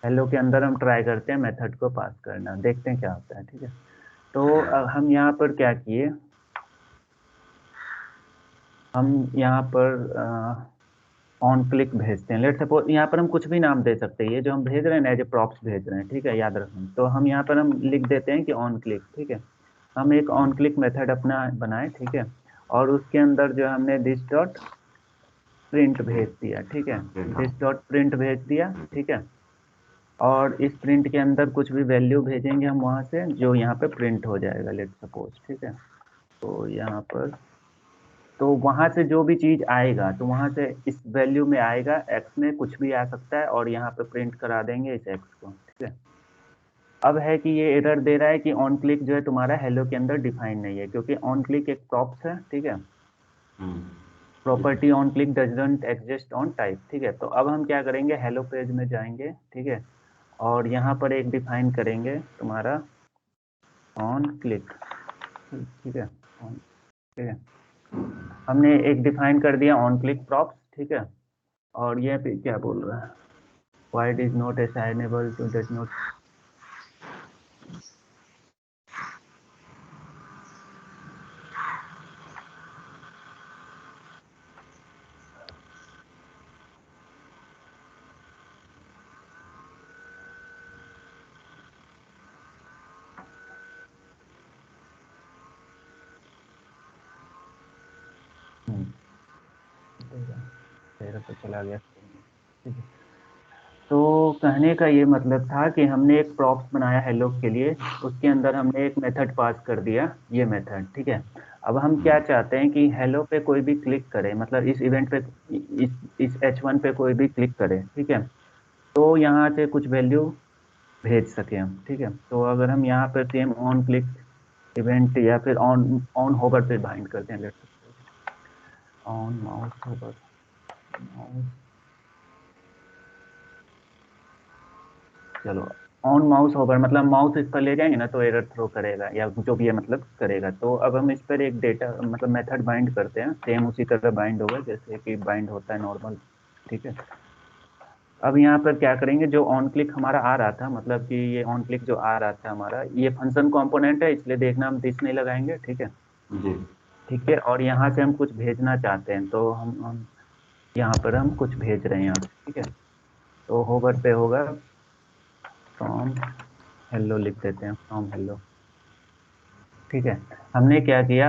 हेलो के अंदर हम ट्राई करते हैं मेथड को पास करना, देखते हैं क्या होता है। ठीक है, तो हम यहाँ पर क्या किए, हम यहाँ पर ऑन क्लिक भेजते हैं। लेट सपोज यहाँ पर हम कुछ भी नाम दे सकते हैं, ये जो हम भेज रहे हैं ना एज ए प्रॉप्स भेज रहे हैं। ठीक है, याद रखना। तो हम यहाँ पर हम लिख देते हैं कि ऑन क्लिक। ठीक है, हम एक ऑन क्लिक मेथड अपना बनाए। ठीक है, और उसके अंदर जो हमने दिस डॉट प्रिंट भेज दिया। ठीक है, प्रिंट, हाँ। दिस डॉट प्रिंट भेज दिया। ठीक है, और इस प्रिंट के अंदर कुछ भी वैल्यू भेजेंगे हम वहां से, जो यहाँ पे प्रिंट हो जाएगा लेट सपोज। ठीक है, तो यहाँ पर तो वहां से जो भी चीज आएगा तो वहां से इस वैल्यू में आएगा, एक्स में कुछ भी आ सकता है, और यहाँ पे प्रिंट करा देंगे इस एक्स को। ठीक है, अब है कि ये एरर दे रहा है कि ऑन क्लिक जो है तुम्हारा हेलो के अंदर डिफाइन नहीं है, क्योंकि ऑन क्लिक एक प्रॉप्स है। ठीक है, property on click doesn't exist on type, ठीक है। तो अब हम क्या करेंगे, हेलो पेज में जाएंगे, ठीक है, और यहाँ पर एक डिफाइन करेंगे तुम्हारा ऑन क्लिक, ठीक है, ठीक है, हमने एक डिफाइन कर दिया ऑन क्लिक प्रॉप्स, ठीक है। और ये पे क्या बोल रहा है, void is not assignable to does not, तेरा तो चला गया, ठीक है। तो कहने का ये मतलब था कि हमने एक प्रॉप्स बनाया हेलो के लिए, उसके अंदर हमने एक मेथड पास कर दिया, ये मेथड, ठीक है। अब हम क्या चाहते हैं कि हेलो पे कोई भी क्लिक करे, मतलब इस इवेंट पे, इस H1 पे कोई भी क्लिक करे, ठीक है, तो यहाँ से कुछ वैल्यू भेज सके हम, ठीक है। तो अगर हम यहाँ पर सेम ऑन क्लिक इवेंट या फिर ऑन ऑन होवर पे बाइंड करते हैं, let's suppose on mouse hover, mouse, चलो ऑन माउस होवर मतलब माउस इस पर ले जाएंगे ना तो एरर थ्रो करेगा या जो भी है मतलब करेगा। तो अब हम इस पर एक डेटा मतलब मेथड बाइंड करते हैं, सेम उसी तरह बाइंड होगा जैसे कि बाइंड होता है नॉर्मल, ठीक है। अब यहाँ पर क्या करेंगे, जो ऑन क्लिक हमारा आ रहा था, मतलब कि ये ऑन क्लिक जो आ रहा था हमारा, ये फंक्शन कंपोनेंट है, इसलिए देखना हम दिस नहीं लगाएंगे, ठीक है, जी ठीक है। और यहाँ से हम कुछ भेजना चाहते हैं, तो हम यहाँ पर हम कुछ भेज रहे हैं यहाँ से, ठीक है। तो होवर पे होगा फ्रॉम हेलो, लिख देते हैं फ्रॉम हेलो, ठीक है। हमने क्या किया,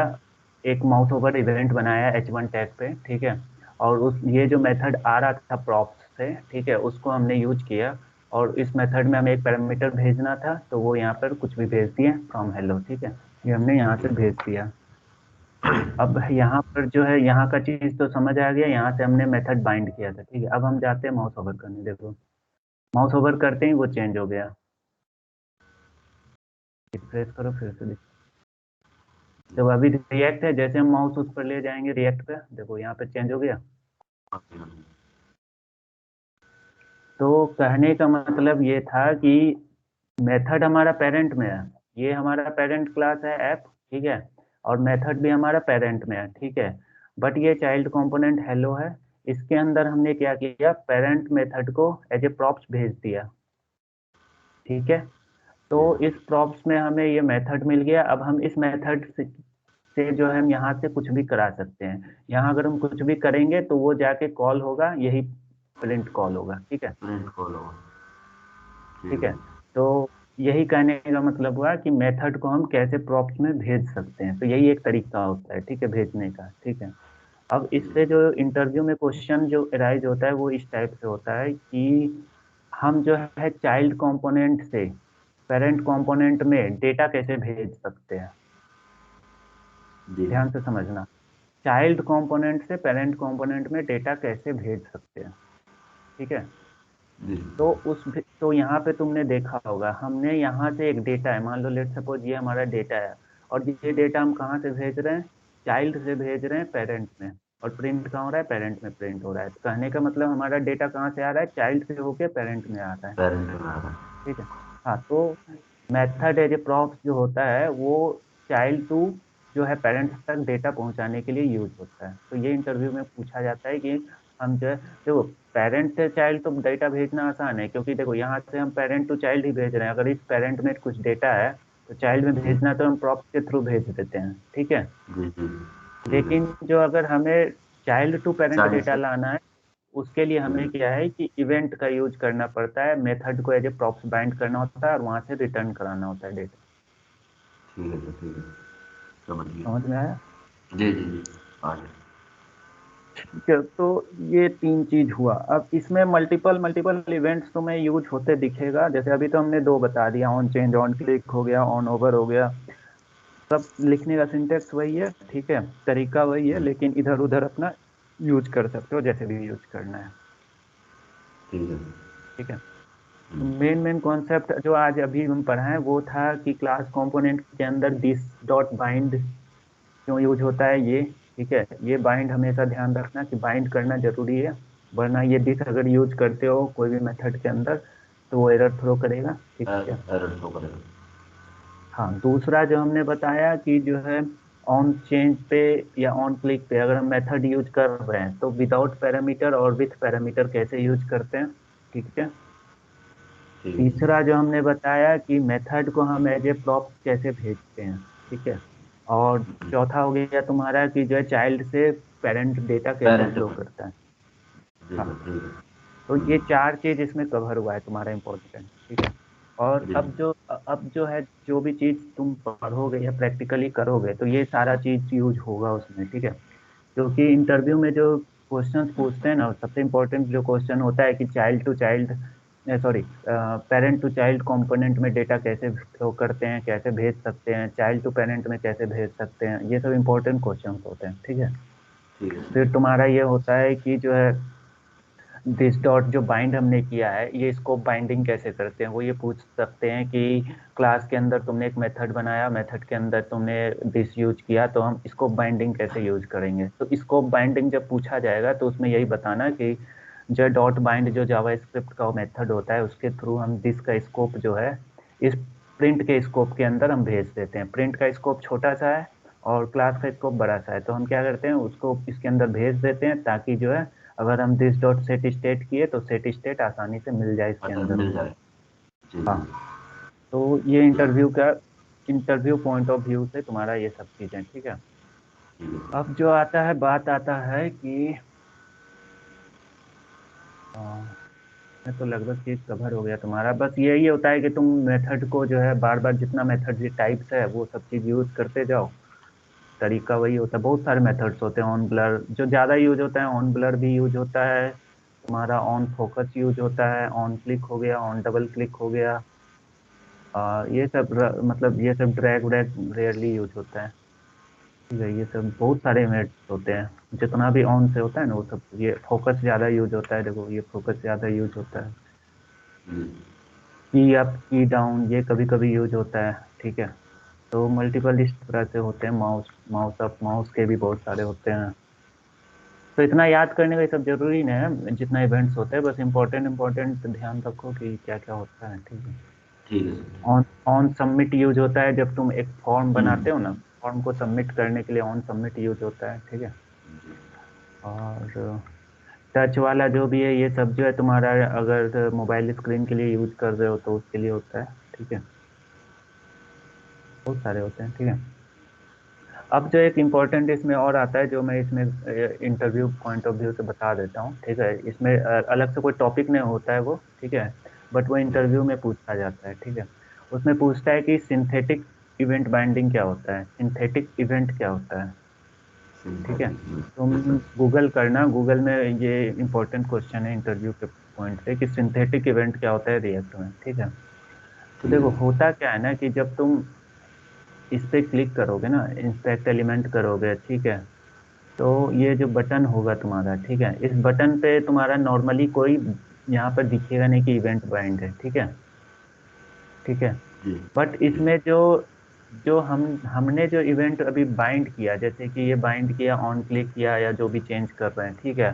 एक माउस ओवर इवेंट बनाया H1 टैग पे, ठीक है। और उस ये जो मेथड आ रहा था प्रॉप्स से, ठीक है, उसको हमने यूज किया। और इस मेथड में हमें एक पैरामीटर भेजना था, तो वो यहाँ पर कुछ भी भेज दिए फ्रॉम हेलो, ठीक है, ये हमने यहाँ से भेज दिया। अब यहाँ पर जो है, यहाँ का चीज तो समझ आ गया, यहाँ से हमने मेथड बाइंड किया था, ठीक है। अब हम जाते हैं माउस ओवर करने, देखो माउस ओवर करते ही वो चेंज हो गया, रिफ्रेश करो फिर से देखो अभी रिएक्ट है, जैसे हम माउस उस पर ले जाएंगे रिएक्ट पे, देखो यहाँ पे चेंज हो गया। तो कहने का मतलब ये था कि मेथड हमारा पेरेंट में है, ये हमारा पेरेंट क्लास है ऐप, ठीक है, और मेथड भी हमारा पेरेंट में है, ठीक है। बट ये चाइल्ड कंपोनेंट हेलो है, इसके अंदर हमने क्या किया, पेरेंट मेथड को एज ए प्रॉप्स भेज दिया, ठीक है। तो इस प्रॉप्स में हमें ये मेथड मिल गया। अब हम इस मेथड से जो है हम यहाँ से कुछ भी करा सकते हैं, यहाँ अगर हम कुछ भी करेंगे तो वो जाके कॉल होगा, यही प्रिंट कॉल होगा, ठीक है, प्रिंट फॉलो। ठीक ठीक है। है। तो यही कहने का मतलब हुआ कि मेथड को हम कैसे प्रॉप्स में भेज सकते हैं, तो यही एक तरीका होता है, ठीक है, भेजने का, ठीक है। अब जी इससे जो इंटरव्यू में क्वेश्चन जो अराइज होता है वो इस टाइप से होता है कि हम जो है चाइल्ड कंपोनेंट से पेरेंट कंपोनेंट में डेटा कैसे भेज सकते हैं, जी ध्यान से समझना, चाइल्ड कंपोनेंट से पेरेंट कंपोनेंट में डेटा कैसे भेज सकते हैं, ठीक है। जी तो यहाँ पे तुमने देखा होगा, हमने यहाँ से एक डेटा है, मान लो लेट सपोज ये हमारा डेटा है, और ये डेटा हम कहाँ से भेज रहे हैं, चाइल्ड से भेज रहे हैं पेरेंट में, और प्रिंट कहाँ हो रहा है, पेरेंट में प्रिंट हो रहा है। तो कहने का मतलब हमारा डेटा कहाँ से आ रहा है, चाइल्ड से होके पेरेंट में आ रहा है, पेरेंट में आ रहा है। ठीक है। हाँ, तो मेथड एज ए प्रॉप्स जो होता है वो चाइल्ड टू जो है पेरेंट्स तक डेटा पहुंचाने के लिए यूज होता है। तो ये इंटरव्यू में पूछा जाता है कि हम जो है, देखो पेरेंट से चाइल्ड तो डेटा भेजना आसान है, क्योंकि देखो यहाँ से हम पेरेंट टू चाइल्ड ही भेज रहे हैं, अगर इस पेरेंट में कुछ डेटा है तो चाइल्ड में जी भेजना है तो हम प्रॉप्स के थ्रू भेज देते हैं, ठीक है। जी जी। ठीक है। लेकिन जो अगर हमें child to parent child data से। लाना है, उसके लिए हमें जी क्या है कि इवेंट का यूज करना पड़ता है, मेथड को एज ए प्रॉप्स बाइंड करना होता है और वहां से रिटर्न कराना होता है डेटा। ठीक है सर, ठीक है, समझ गया। समझ में आया? जी जी जी। आगे। ठीक है, तो ये तीन चीज हुआ। अब इसमें मल्टीपल मल्टीपल इवेंट्स तुम्हें यूज होते दिखेगा, जैसे अभी तो हमने दो बता दिया, ऑन चेंज ऑन क्लिक हो गया, ऑन ओवर हो गया, सब लिखने का सिंटेक्स वही है, ठीक है, तरीका वही है, जी लेकिन इधर उधर अपना यूज कर सकते हो जैसे भी यूज करना है, ठीक है। ठीक है। मेन मेन कॉन्सेप्ट जो आज अभी हम पढ़ा है वो था कि क्लास कंपोनेंट के अंदर दिस डॉट बाइंड क्यों यूज होता है ये, ठीक है, ये बाइंड हमेशा ध्यान रखना कि बाइंड करना जरूरी है, वरना ये दिस अगर यूज करते हो कोई भी मेथड के अंदर तो वो एरर थ्रो करेगा। ठीक है। एरर शो करेगा। हाँ, दूसरा जो हमने बताया कि जो है ऑन चेंज पे या ऑन क्लिक पे अगर हम मेथड यूज कर रहे हैं तो विदाउट पैरामीटर और विथ पैरामीटर कैसे यूज करते हैं। ठीक है। ठीक है। तीसरा जो हमने बताया कि मेथड को हम एज ए प्रॉप कैसे भेजते हैं। ठीक है। और चौथा हो गया तुम्हारा कि जो है चाइल्ड से पेरेंट डेटा कैसे पेरेंट फ्लो पर। करता है। जी हाँ, सर, ठीक है। तो ये चार चीज इसमें कवर हुआ है तुम्हारा इम्पोर्टेंट। ठीक है। और जी। अब जो है जो भी चीज तुम पढ़ोगे या प्रैक्टिकली करोगे तो ये सारा चीज यूज होगा उसमें। ठीक है। क्योंकि इंटरव्यू में जो क्वेश्चंस पूछते हैं ना, सबसे इम्पोर्टेंट जो क्वेश्चन होता है कि child to child, sorry, parent to child component में डेटा कैसे फ्लो करते हैं, कैसे भेज सकते हैं, चाइल्ड टू पेरेंट में कैसे भेज सकते हैं, ये सब इम्पोर्टेंट क्वेश्चंस होते हैं। ठीक है। ठीक है सर। फिर तुम्हारा ये होता है कि जो है दिस डॉट जो बाइंड हमने किया है ये स्कोप बाइंडिंग कैसे करते हैं, वो ये पूछ सकते हैं कि क्लास के अंदर तुमने एक मेथड बनाया, मेथड के अंदर तुमने दिस यूज किया, तो हम स्कोप बाइंडिंग कैसे यूज करेंगे। तो स्कोप बाइंडिंग जब पूछा जाएगा तो उसमें यही बताना कि जो डॉट बाइंड जो जावा स्क्रिप्ट का मेथड होता है उसके थ्रू हम दिस का स्कोप जो है इस प्रिंट के स्कोप के अंदर हम भेज देते हैं। प्रिंट का स्कोप छोटा सा है और क्लास का स्कोप बड़ा सा है, तो हम क्या करते हैं उसको इसके अंदर भेज देते हैं ताकि जो है अगर हम दिस डॉट सेट स्टेट किए तो सेट स्टेट आसानी से मिल जाए इसके अच्छा, अंदर। मिल जाए। जी हाँ, जी। तो ये ठीक। इंटरव्यू पॉइंट ऑफ व्यू से तुम्हारा ये सब चीजें। ठीक है। ठीक है अब सर। जो आता है बात आता है कि मैं तो लगभग चीज कवर हो गया तुम्हारा, बस यही होता है कि तुम मेथड को जो है बार बार जितना मेथड टाइप्स है वो सब चीज यूज करते जाओ। तरीका वही होता है, बहुत सारे मेथड्स होते हैं। ऑन ब्लर जो ज्यादा यूज होता है, ऑन ब्लर भी यूज होता है तुम्हारा, ऑन फोकस यूज होता है, ऑन क्लिक हो गया, ऑन डबल क्लिक हो गया। ये सब मतलब ये सब ड्रैग व्रैग रेयरली यूज होता है। ठीक है, ये सब बहुत सारे मेथड्स होते हैं जितना भी ऑन से होता है ना वो सब। ये फोकस ज्यादा यूज होता है, देखो ये फोकस ज्यादा यूज होता है। जी। की अप की डाउन ये कभी कभी यूज होता है। ठीक है। तो मल्टीपल इस तरह से होते हैं, माउस माउस अप माउस के भी बहुत सारे होते हैं। तो इतना याद करने का ये सब जरूरी नहीं है जितना इवेंट्स होते हैं, बस इम्पोर्टेंट इम्पोर्टेंट ध्यान रखो कि क्या क्या होता है। ठीक है। ठीक है sir. On on submit use होता है जब तुम एक फॉर्म हम्म। बनाते हो ना, फॉर्म को सबमिट करने के लिए ऑन सबमिट यूज होता है। ठीक है। जी। और टच वाला जो भी है ये सब जो है तुम्हारा अगर मोबाइल स्क्रीन के लिए यूज कर रहे हो तो उसके लिए होता है। ठीक है, बहुत सारे होते हैं। ठीक है। अब जो एक इम्पोर्टेंट इसमें और आता है जो मैं इसमें इंटरव्यू पॉइंट ऑफ व्यू से बता देता हूँ। ठीक है, इसमें अलग से कोई टॉपिक नहीं होता है वो। ठीक है, बट वो जी। इंटरव्यू में पूछा जाता है। ठीक है, उसमें पूछता है कि सिंथेटिक इवेंट बाइंडिंग क्या होता है, सिंथेटिक इवेंट क्या होता है। ठीक है, सिंथेटिक। तुम यस सर। गूगल करना, गूगल में ये इंपॉर्टेंट क्वेश्चन है इंटरव्यू के पॉइंट से कि सिंथेटिक इवेंट क्या होता है रिएक्ट में। ठीक है। तो ठीक देखो है। होता क्या है ना कि जब तुम इस पे क्लिक करोगे ना, इंस्पेक्ट एलिमेंट करोगे, ठीक है, तो ये जो बटन होगा तुम्हारा, ठीक है, इस बटन पे तुम्हारा नॉर्मली कोई यहाँ पर दिखेगा नहीं कि इवेंट बाइंड है। ठीक है। ठीक है। जी बट जी। इसमें जो जो हमने जो इवेंट अभी बाइंड किया, जैसे कि ये बाइंड किया, ऑन क्लिक किया या जो भी चेंज कर रहे हैं, ठीक है,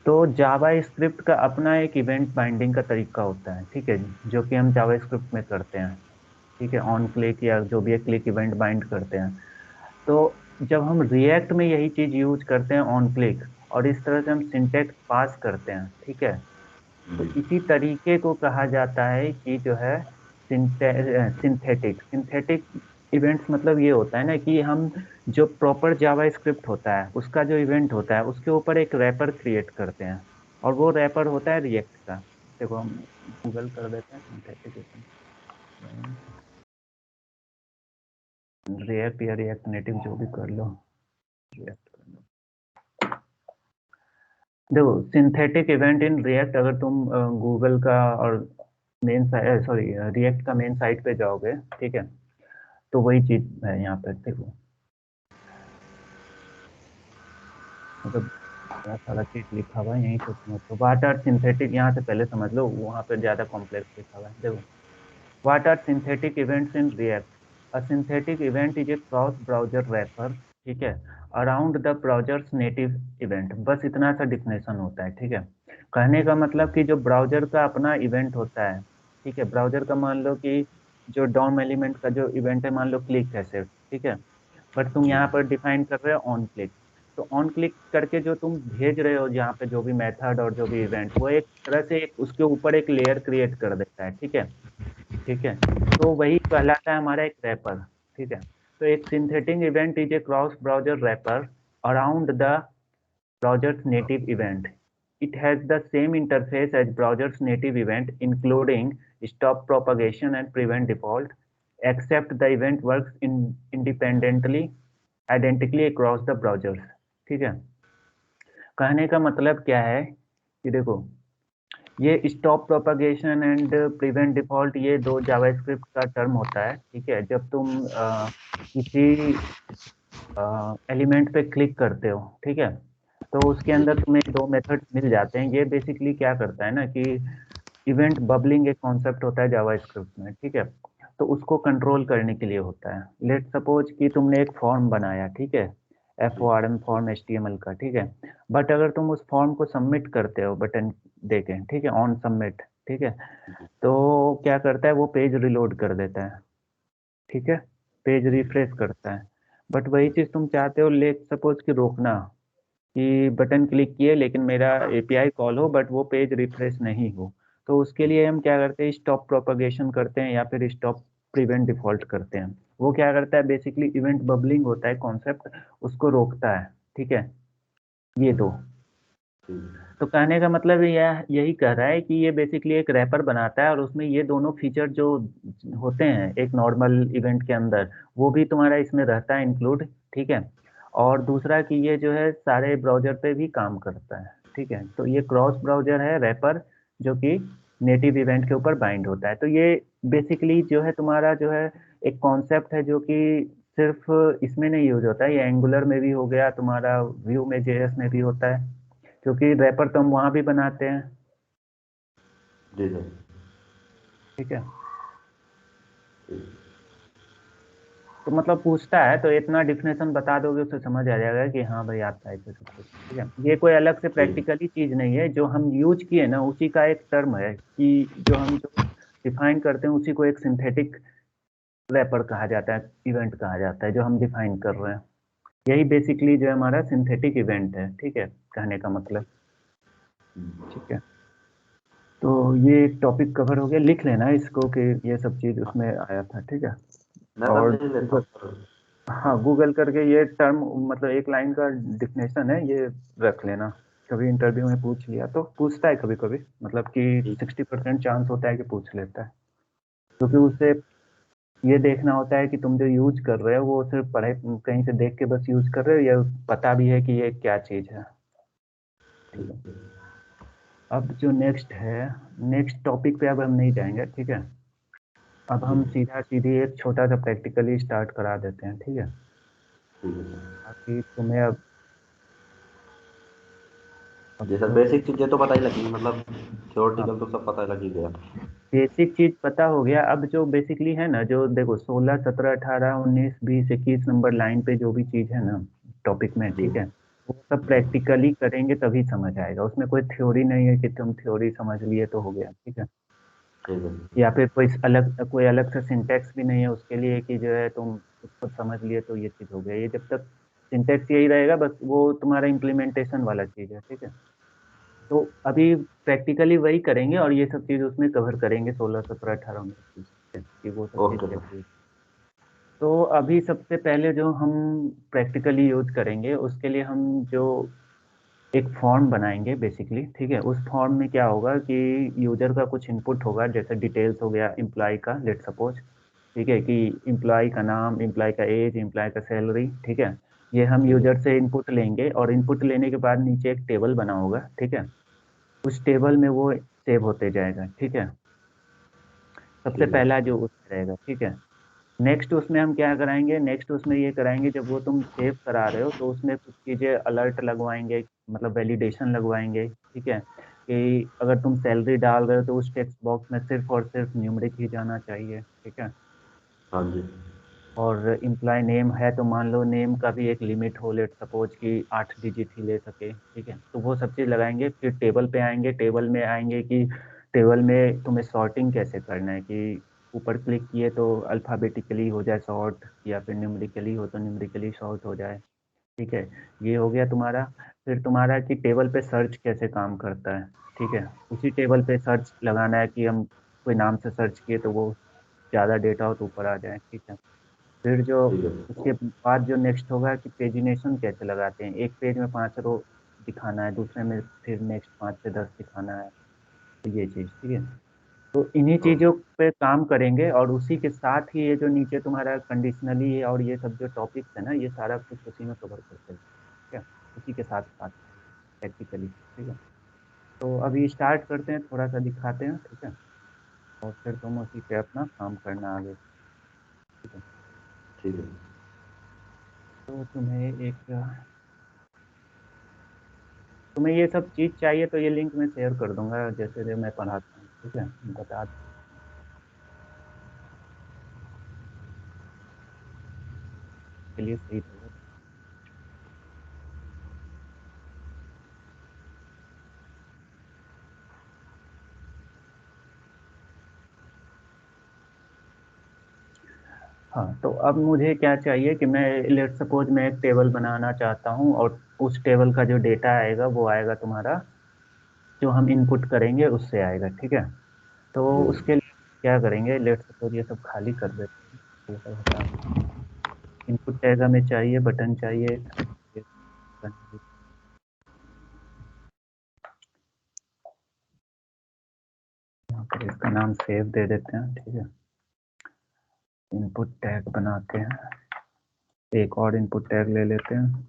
तो जावा स्क्रिप्ट का अपना एक इवेंट बाइंडिंग का तरीका होता है। ठीक है, जो कि हम जावा स्क्रिप्ट में करते हैं। ठीक है, ऑन क्लिक या जो भी है क्लिक इवेंट बाइंड करते हैं। तो जब हम रिएक्ट में यही चीज यूज करते हैं ऑन क्लिक, और इस तरह से हम सिंटेक्स पास करते हैं। ठीक है, तो जी। इसी तरीके को कहा जाता है कि जो है सिंथेटिक सिंथेटिक इवेंट्स। मतलब ये होता है ना कि हम जो प्रॉपर जावा स्क्रिप्ट होता है उसका जो इवेंट होता है उसके ऊपर एक रैपर क्रिएट करते हैं, और वो रैपर होता है रिएक्ट का। देखो हम गूगल कर देते हैं सिंथेटिक इवेंट, रिएक्ट या रिएक्ट नेटिव जो भी कर लो, रिएक्ट कर लो। देखो सिंथेटिक इवेंट इन रिएक्ट, अगर तुम गूगल का और मेन सॉरी रिएक्ट का मेन साइट पे जाओगे, ठीक है, तो वही चीज है यहाँ पे। देखो मतलब बड़ा सारा चीज लिखा हुआ है, यहीं से समझ लो। व्हाट आर सिंथेटिक, यहाँ से पहले समझ लो, वहाँ पे ज्यादा कॉम्प्लेक्स लिखा हुआ है। देखो, what are synthetic events in React. A synthetic event is a cross browser wrapper ठीक है, around the browser's native event, बस इतना सा डिफिनेशन होता है। ठीक है, कहने का मतलब कि जो ब्राउजर का अपना इवेंट होता है, ठीक है, ब्राउजर का मान लो कि जो डॉम एलिमेंट का जो इवेंट है, मान लो क्लिक है सिर्फ, ठीक है, बट तुम जी यहाँ पर डिफाइन कर रहे हो ऑन क्लिक। तो ऑन क्लिक करके जो तुम भेज रहे हो जहाँ पे जो भी मेथड और जो भी इवेंट, वो एक तरह से उसके ऊपर एक लेयर क्रिएट कर देता है। ठीक है, ठीक है, तो वही कहलाता है हमारा एक रैपर। ठीक है, तो एक synthetic event is a cross browser wrapper around the browser's native event. It has the same interface as browser's native event, including stop propagation and prevent default, except the event works independently, identically across the browsers. ठीक है, कहने का मतलब क्या है कि देखो, ये stop propagation and prevent default, ये दो जावास्क्रिप्ट का टर्म होता है। ठीक है, जब तुम किसी एलिमेंट पे क्लिक करते हो, ठीक है, तो उसके जी अंदर तुम्हें दो मेथड्स मिल जाते हैं। ये बेसिकली क्या करता है ना कि इवेंट बबलिंग एक कॉन्सेप्ट होता है जावास्क्रिप्ट में। ठीक है, तो उसको कंट्रोल करने के लिए होता है। लेट सपोज कि तुमने एक फॉर्म बनाया, ठीक है, जी FORM फॉर्म HTML का, ठीक है, बट अगर तुम उस फॉर्म को सबमिट करते हो बटन देके, ठीक है, ऑन सबमिट, ठीक है, जी तो क्या करता है, वो पेज रिलोड कर देता है। ठीक है, पेज रिफ्रेश करता है। बट वही चीज़ तुम चाहते हो लेट सपोज कि रोकना, कि बटन क्लिक किए लेकिन मेरा API कॉल हो बट वो पेज रिफ्रेश नहीं हो। तो उसके लिए हम क्या करते हैं, स्टॉप प्रोपगेशन करते हैं या फिर स्टॉप प्रिवेंट डिफॉल्ट करते हैं। वो क्या करता है, बेसिकली इवेंट बबलिंग होता है कॉन्सेप्ट, उसको रोकता है। ठीक है, ये दो। जी तो कहने का मतलब यही कह रहा है कि ये बेसिकली एक रैपर बनाता है और उसमें ये दोनों फीचर जो होते हैं एक नॉर्मल इवेंट के अंदर, वो भी तुम्हारा इसमें रहता है इंक्लूड। ठीक है, और दूसरा कि ये जो है सारे ब्राउजर पे भी काम करता है। ठीक है, तो ये क्रॉस ब्राउजर है रैपर, जो कि नेटिव इवेंट के ऊपर बाइंड होता है। तो ये बेसिकली जो है तुम्हारा जो है एक कॉन्सेप्ट है जो कि सिर्फ इसमें नहीं यूज होता है, ये एंगुलर में भी हो गया, तुम्हारा व्यू में JS में भी होता है, क्योंकि रैपर तो हम वहां भी बनाते हैं। जी सर। ठीक है, तो मतलब पूछता है तो इतना डिफिनेशन बता दोगे उसे समझ आ जाएगा कि हाँ भाई आता है ऐसे सब कुछ। ठीक है, ये कोई अलग से जी प्रैक्टिकली चीज नहीं है, जो हम यूज किए ना उसी का एक टर्म है, कि जो डिफाइन करते हैं उसी को एक सिंथेटिक रैपर कहा जाता है, इवेंट कहा जाता है जो हम डिफाइन कर रहे हैं। यही बेसिकली जो है हमारा सिंथेटिक इवेंट है। ठीक है, कहने का मतलब। ठीक है, तो ये टॉपिक कवर हो गया, लिख लेना इसको कि ये सब चीज उसमें आया था। ठीक है, मैं सर और ले लेता हूँ गूगल, सर। हाँ गूगल करके ये टर्म, मतलब एक लाइन का डिफिनेशन है, ये रख लेना। कभी इंटरव्यू में पूछ लिया तो पूछता है कभी कभी, मतलब कि ठीक 60% चांस होता है कि पूछ लेता है, क्योंकि उससे ये देखना होता है कि तुम जो यूज कर रहे हो वो सिर्फ पढ़ाई कहीं से देख के बस यूज कर रहे हो या पता भी है कि ये क्या चीज है। ठीक है, ठीक अब जो नेक्स्ट है, नेक्स्ट टॉपिक पे अब हम नहीं जाएंगे। ठीक है, अब जी हम सीधा सीधी एक छोटा सा प्रैक्टिकली स्टार्ट करा देते हैं। ठीक है, ठीक है सर। ताकि तुम्हें अब जी सर, तो बेसिक चीज़ें तो पता ही लगी, मतलब थ्योरेटिकल तो सब पता लग ही गया। बेसिक चीज पता हो गया। अब जो बेसिकली है ना, जो देखो 16 17 18 19 20 21 नंबर लाइन पे जो भी चीज है ना टॉपिक में, जी ठीक है, वो सब प्रैक्टिकली करेंगे तभी समझ आएगा। उसमें कोई थ्योरी नहीं है कि तुम थ्योरी समझ लिए तो हो गया। ठीक है, ठीक है। या फिर कोई अलग से सिंटेक्स भी नहीं है उसके लिए कि जो है तुम उसको समझ लिए तो ये चीज हो गया। ये जब तक सिंटेक्स यही रहेगा, बस वो तुम्हारा इम्प्लीमेंटेशन वाला चीज है। ठीक है, तो अभी प्रैक्टिकली वही करेंगे और ये सब चीज उसमें कवर करेंगे 16 17 18 19 कि वो सब चीज ओके सर। कैसे। तो अभी सबसे पहले जो हम प्रैक्टिकली यूज करेंगे उसके लिए हम जो एक फॉर्म बनाएंगे बेसिकली। ठीक है, उस फॉर्म में क्या होगा कि यूजर का कुछ इनपुट होगा, जैसे डिटेल्स हो गया एम्प्लॉय का, लेट सपोज, ठीक है, कि एम्प्लॉय का नाम, एम्प्लॉय का एज, एम्प्लॉय का सैलरी। ठीक है, ये हम ठीक है। यूजर से इनपुट लेंगे और इनपुट लेने के बाद नीचे एक टेबल बना होगा। ठीक है, उस टेबल में वो सेव होते जाएगा। ठीक है, सबसे ठीक है। पहला जो उसमें रहेगा। ठीक है, नेक्स्ट उसमें हम क्या कराएंगे, नेक्स्ट उसमें ये कराएंगे जब वो तुम सेव करा रहे हो तो उसमें कुछ चीज़ें अलर्ट लगवाएंगे, मतलब वैलिडेशन लगवाएंगे। ठीक है, कि अगर तुम सैलरी डाल रहे हो तो उस टेक्स्ट बॉक्स में सिर्फ और सिर्फ न्यूमेरिक ही जाना चाहिए। ठीक है, हाँ जी। और एम्प्लॉय नेम है तो मान लो नेम का भी एक लिमिट हो, लेट सपोज कि 8 डिजिट ही ले सके, ठीक है। तो वो सब चीज़ लगाएंगे। फिर टेबल पे आएंगे, टेबल में आएंगे कि टेबल में तुम्हें सॉर्टिंग कैसे करना है, कि ऊपर क्लिक किए तो अल्फ़ाबेटिकली हो जाए सॉर्ट, या फिर न्यूमेरिकली हो तो न्यूमेरिकली सॉर्ट हो जाए, ठीक है। ये हो गया तुम्हारा। फिर तुम्हारा कि टेबल पे सर्च कैसे काम करता है, ठीक है। उसी टेबल पे सर्च लगाना है कि हम कोई नाम से सर्च किए तो वो ज़्यादा डेटा हो तो ऊपर आ जाए, ठीक है। फिर जो ठीक है। उसके बाद जो नेक्स्ट होगा कि पेजिनेशन कैसे लगाते हैं, एक पेज में 5 रो दिखाना है, दूसरे में फिर नेक्स्ट 5 से 10 दिखाना है, तो ये चीज़, ठीक है। तो इन्हीं चीज़ों ओके। पे काम करेंगे, और उसी के साथ ही ये जो नीचे तुम्हारा कंडीशनली और ये सब जो टॉपिक्स है ना, ये सारा कुछ उसी में कवर करते हैं, ठीक है। उसी के साथ साथ प्रैक्टिकली, ठीक है। तो अभी स्टार्ट करते हैं, थोड़ा सा दिखाते हैं, ठीक है। और फिर तुम उसी पे अपना काम करना आगे, ठीक है। ठीक है। तो तुम्हें ये सब चीज़ चाहिए तो ये लिंक मैं शेयर कर दूंगा, जैसे जो मैं पढ़ाता हूँ, ठीक है। बता के लिए सही रहेगा। हाँ, तो अब मुझे क्या चाहिए कि मैं लेट सपोज मैं एक टेबल बनाना चाहता हूँ, और उस टेबल का जो डेटा आएगा वो आएगा तुम्हारा, जो हम इनपुट करेंगे उससे आएगा, ठीक है। तो जी। उसके लिए क्या करेंगे, लेट सपोज ये सब खाली कर देते हैं, ये सब हटा देते हैं। इनपुट टैग हमें चाहिए, बटन चाहिए, ये बटन, यहाँ पर इसका नाम सेव दे देते हैं, ठीक है। इनपुट टैग बनाते हैं, एक और इनपुट टैग ले लेते हैं,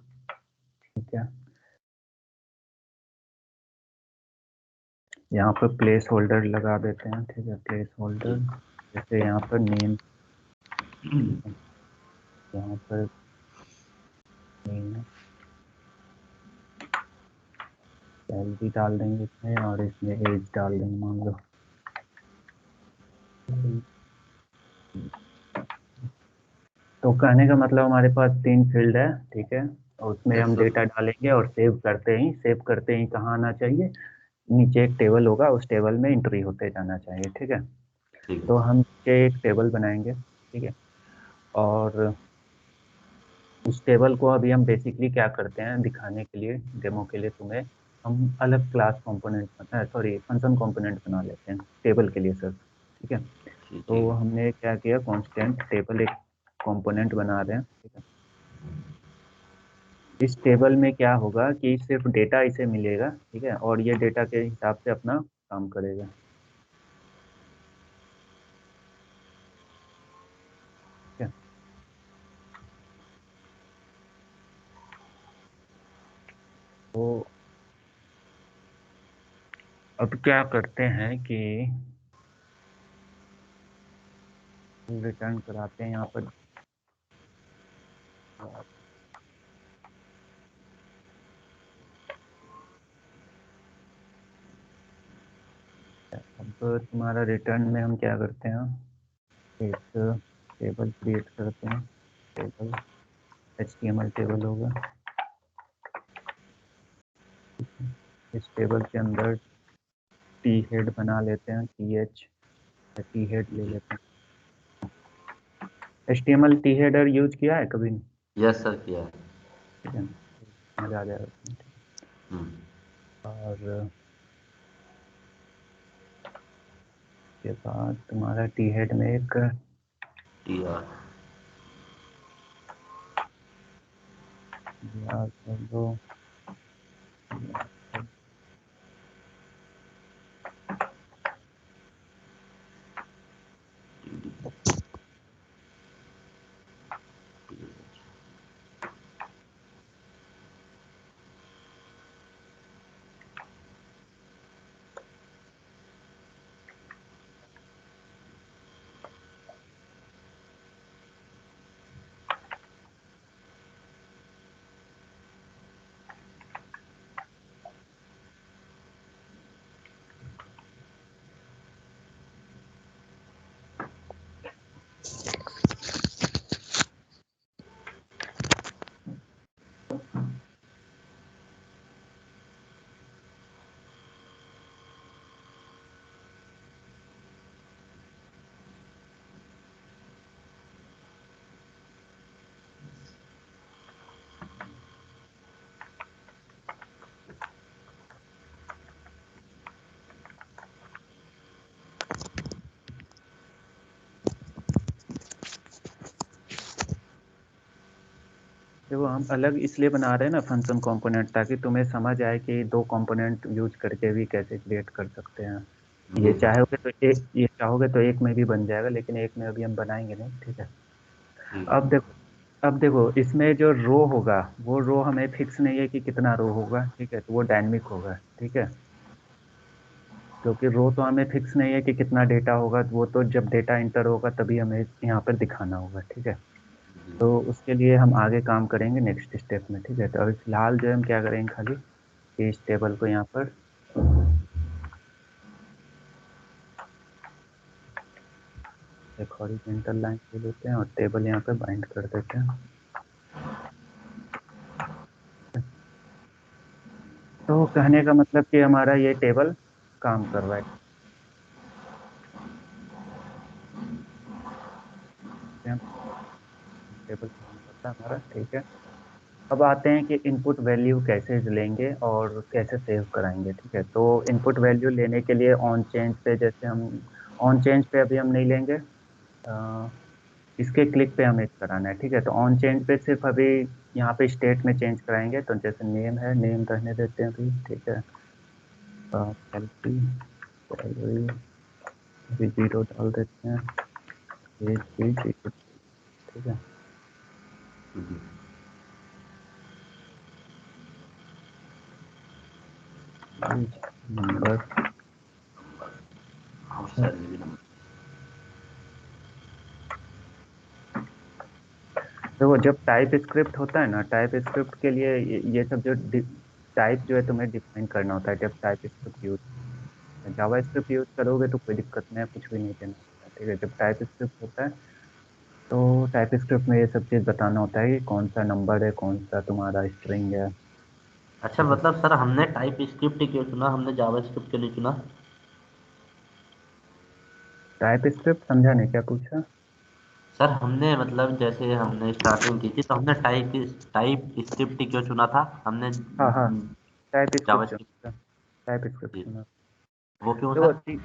ठीक है। यहाँ पर प्लेस होल्डर लगा देते हैं, ठीक है, प्लेस होल्डर। ठीक। जैसे यहाँ पर नेम, ठीक है, यहाँ पर नेम सैलरी डाल देंगे इसमें, और इसमें एज डाल देंगे, मान लो। तो कहने का मतलब हमारे पास 3 फील्ड है, ठीक है। और उसमें यस हम सर। डेटा डालेंगे, और सेव करते ही कहाँ आना चाहिए, नीचे एक टेबल होगा, उस टेबल में एंट्री होते जाना चाहिए, ठीक है। ठीक तो है। हम नीचे एक टेबल बनाएंगे, ठीक है। और उस टेबल को अभी हम बेसिकली क्या करते हैं दिखाने के लिए, डेमो के लिए तुम्हें, हम अलग class component, sorry function component बना लेते हैं टेबल के लिए सर, ठीक है। ठीक तो ठीक है। हमने क्या किया, कांस्टेंट टेबल एक कंपोनेंट बना रहे हैं, ठीक है। इस टेबल में क्या होगा कि सिर्फ डेटा इसे मिलेगा, ठीक है, और ये डेटा के हिसाब से अपना काम करेगा, ठीक है। तो अब क्या करते हैं कि रिटर्न कराते हैं यहाँ पर। अब तुम्हारा रिटर्न में हम क्या करते हैं, एक टेबल क्रिएट करते हैं, टेबल HTML टेबल होगा, इस टेबल के अंदर टी हेड बना लेते हैं, टी हेड ले लेते हैं। HTML टी हेडर यूज किया है कभी? यस सर किया है। ठीक है, मजा आ जाएगा उसमें, ठीक हम्म। है। और उसके बाद तुम्हारा टी हेड में एक टी आर। यार कर दो, देखो हम अलग इसलिए बना रहे हैं ना फंक्शन कंपोनेंट, ताकि तुम्हें समझ आए कि दो कंपोनेंट यूज करके भी कैसे क्रिएट कर सकते हैं। जी सर। ये चाहोगे तो एक में भी बन जाएगा, लेकिन एक में अभी हम बनाएंगे नहीं, ठीक है। ठीक है। अब देखो अब देखो इसमें जो रो होगा, वो रो हमें फिक्स नहीं है कि कितना रो होगा, ठीक है, तो वो डायनेमिक होगा, ठीक है। क्योंकि रो तो हमें फिक्स नहीं है कि कितना डेटा होगा, वो तो जब डेटा इंटर होगा तभी हमें यहाँ पर दिखाना होगा, ठीक है। तो उसके लिए हम आगे काम करेंगे नेक्स्ट स्टेप में, ठीक है। तो अभी फिलहाल जो है हम क्या करेंगे, खाली कि इस टेबल को यहाँ पर एक हॉरिजॉन्टल लाइन ले लेते हैं और टेबल यहाँ पे बाइंड कर देते हैं। तो कहने का मतलब कि हमारा ये टेबल काम कर रहा है, टेबल काम कर रहा है हमारा, ठीक है। अब आते हैं कि इनपुट वैल्यू कैसे लेंगे और कैसे सेव कराएंगे, ठीक है। तो इनपुट वैल्यू लेने के लिए ऑन चेंज पे, जैसे हम ऑन चेंज पे अभी हम नहीं लेंगे, इसके क्लिक पे हमें कराना है, ठीक है। तो ऑन चेंज पे सिर्फ अभी यहाँ पे स्टेट में चेंज कराएंगे, तो जैसे नेम है, नेम रहने देते हैं अभी, ठीक है। सैलरी, सैलरी अभी 0 डाल देते हैं, एज भी 0, ठीक है। जी। एज नंबर, और सैलरी भी नंबर। देखो जब टाइप स्क्रिप्ट होता है ना, टाइप स्क्रिप्ट के लिए ये सब जो टाइप जो है तुम्हें डिफाइन करना होता है जब टाइप स्क्रिप्ट यूज, जावा स्क्रिप्ट यूज करोगे तो कोई दिक्कत नहीं है, कुछ भी नहीं देना होता है, ठीक है। जब टाइप स्क्रिप्ट होता है तो टाइप स्क्रिप्ट में ये सब चीज़ बताना होता है कि कौन सा नंबर है, कौन सा तुम्हारा स्ट्रिंग है, अच्छा, ठीक है। मतलब सर हमने टाइप स्क्रिप्ट क्यों चुना, हमने जावा स्क्रिप्ट के लिए चुना? टाइप स्क्रिप्ट समझा नहीं, क्या पूछा? सर हमने मतलब जैसे हमने स्टार्टिंग की थी तो हमने टाइप टाइप स्क्रिप्ट क्यों चुना था हमने? हाँ हाँ, टाइप जावा स्क्रिप्ट स्क्रिप्ट। चुना, टाइप स्क्रिप्ट जी। चुना। वो क्यों देखो सर?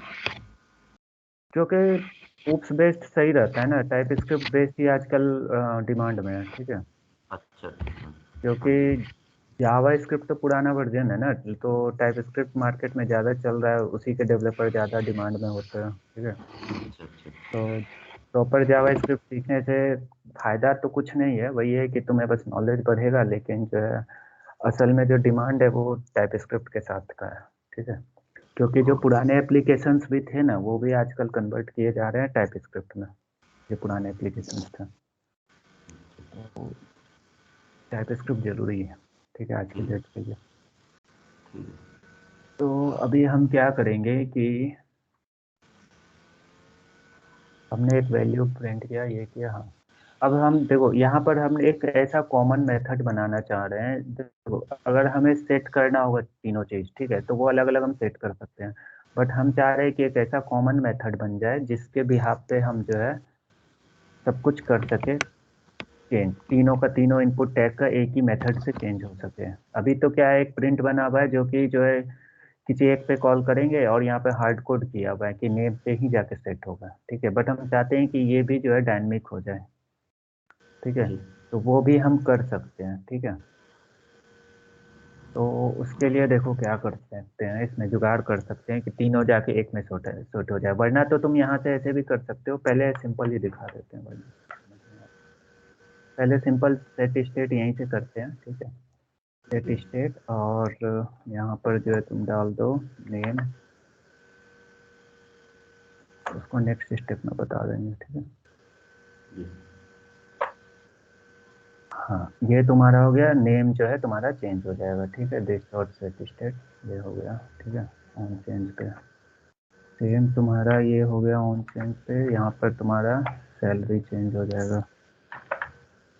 क्योंकि ओप्स बेस्ड सही रहता है ना, टाइप स्क्रिप्ट बेस्ड ही आजकल डिमांड में है, ठीक है। अच्छा अच्छा। क्योंकि जावा स्क्रिप्ट तो पुराना वर्जन है ना, तो टाइप स्क्रिप्ट मार्केट में ज़्यादा चल रहा है, उसी के डेवलपर ज़्यादा डिमांड में होते हैं, ठीक है। अच्छा अच्छा। तो प्रॉपर जावा स्क्रिप्ट सीखने से फायदा तो कुछ नहीं है, वही है कि तुम्हें बस नॉलेज बढ़ेगा, लेकिन जो है असल में जो डिमांड है वो टाइप स्क्रिप्ट के साथ का है, ठीक है। क्योंकि जो पुराने एप्लीकेशंस भी थे ना, वो भी आजकल कन्वर्ट किए जा रहे हैं टाइप स्क्रिप्ट में, जो पुराने एप्लीकेशंस थे। तो टाइप स्क्रिप्ट जरूरी है, ठीक है, आज की ठीक डेट के लिए। ठीक है। तो अभी हम क्या करेंगे कि हमने एक वैल्यू प्रिंट किया, ये किया, हाँ। अब हम देखो यहाँ पर हम एक ऐसा कॉमन मेथड बनाना चाह रहे हैं, देखो अगर हमें सेट करना होगा तीनों चीज, ठीक है, तो वो अलग अलग हम सेट कर सकते हैं। बट हम चाह रहे हैं कि एक ऐसा कॉमन मेथड बन जाए जिसके बिहाफ पे हम जो है सब कुछ कर सके, चेंज तीनों का तीनों इनपुट टैग का एक ही मेथड से चेंज हो सके। अभी तो क्या है, एक प्रिंट बना हुआ है जो कि जो है किसी एक पे कॉल करेंगे और यहाँ पे हार्ड कोड किया हुआ है कि नेम पे ही जाके सेट होगा, ठीक है। बट हम चाहते हैं कि ये भी जो है डायनेमिक हो जाए, ठीक है। जी। तो वो भी हम कर सकते हैं, ठीक है। तो उसके लिए देखो क्या कर सकते हैं, इसमें जुगाड़ कर सकते हैं कि तीनों जाके एक में शॉर्ट हो जाए, वरना तो तुम यहाँ से ऐसे भी कर सकते हो, पहले सिंपल ही दिखा देते हैं, वरना समझ में पहले सिंपल सेट स्टेट यहीं से करते हैं, ठीक है। सेट स्टेट और यहाँ पर जो है तुम डाल दो नेम, उसको नेक्स्ट स्टेप में बता देंगे, ठीक है। जी। हाँ, ये तुम्हारा हो गया, नेम जो है तुम्हारा चेंज हो जाएगा, ठीक है। दिस डॉट सेट स्टेट ये हो गया, ठीक है। ऑन चेंज पे सेम तुम्हारा ये हो गया, ऑन चेंज पे यहाँ पर तुम्हारा सैलरी चेंज हो जाएगा,